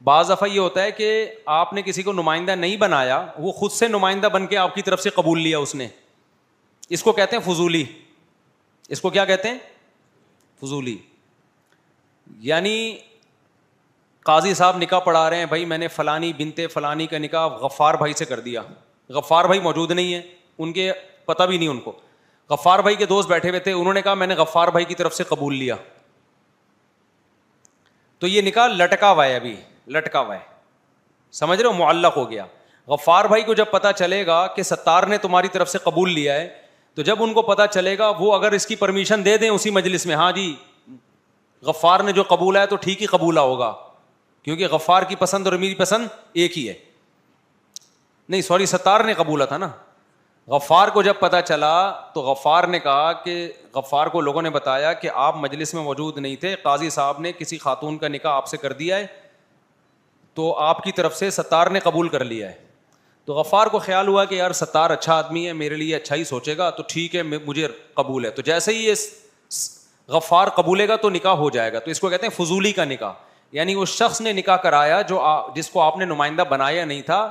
بعض دفعہ یہ ہوتا ہے کہ آپ نے کسی کو نمائندہ نہیں بنایا, وہ خود سے نمائندہ بن کے آپ کی طرف سے قبول لیا اس نے. اس کو کہتے ہیں فضولی. اس کو کیا کہتے ہیں؟ فضولی. یعنی قاضی صاحب نکاح پڑھا رہے ہیں, بھائی میں نے فلانی بنتے فلانی کا نکاح غفار بھائی سے کر دیا. غفار بھائی موجود نہیں ہے, ان کے پتہ بھی نہیں ان کو. غفار بھائی کے دوست بیٹھے ہوئے تھے, انہوں نے کہا میں نے غفار بھائی کی طرف سے قبول لیا. تو یہ نکاح لٹکا ہوا ہے, ابھی لٹکا ہوا ہے, سمجھ رہے ہو, معلق ہو گیا. غفار بھائی کو جب پتہ چلے گا کہ ستار نے تمہاری طرف سے قبول لیا ہے, تو جب ان کو پتہ چلے گا, وہ اگر اس کی پرمیشن دے دیں اسی مجلس میں, ہاں جی غفار نے جو قبولا ہے تو ٹھیک ہی قبولا ہوگا, کیونکہ غفار کی پسند اور میری پسند ایک ہی ہے. نہیں سوری, ستار نے قبولا تھا نا. غفار کو جب پتہ چلا تو غفار نے کہا کہ غفار کو لوگوں نے بتایا کہ آپ مجلس میں موجود نہیں تھے, قاضی صاحب نے کسی خاتون کا نکاح آپ سے کر دیا ہے, تو آپ کی طرف سے ستار نے قبول کر لیا ہے. تو غفار کو خیال ہوا کہ یار ستار اچھا آدمی ہے, میرے لیے اچھا ہی سوچے گا, تو ٹھیک ہے مجھے قبول ہے. تو جیسے ہی یہ غفار قبولے گا تو نکاح ہو جائے گا. تو اس کو کہتے ہیں فضولی کا نکاح. یعنی اس شخص نے نکاح کرایا جس کو آپ نے نمائندہ بنایا نہیں تھا,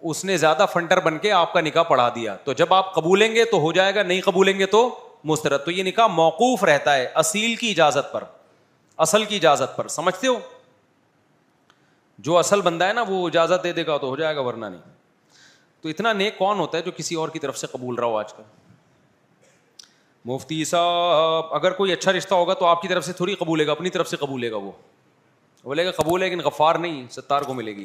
اس نے زیادہ فنڈر بن کے آپ کا نکاح پڑھا دیا. تو جب آپ قبولیں گے تو ہو جائے گا, نہیں قبولیں گے تو مسترد. تو یہ نکاح موقوف رہتا ہے اصیل کی اجازت پر, اصل کی اجازت پر. سمجھتے ہو, جو اصل بندہ ہے نا وہ اجازت دے دے گا تو ہو جائے گا, ورنہ نہیں. تو اتنا نیک کون ہوتا ہے جو کسی اور کی طرف سے قبول رہا ہو آج کل. مفتی صاحب اگر کوئی اچھا رشتہ ہوگا تو آپ کی طرف سے تھوڑی قبولے گا, اپنی طرف سے قبولے گا. وہ بولے گا قبول ہے لیکن غفار نہیں, ستار کو ملے گی.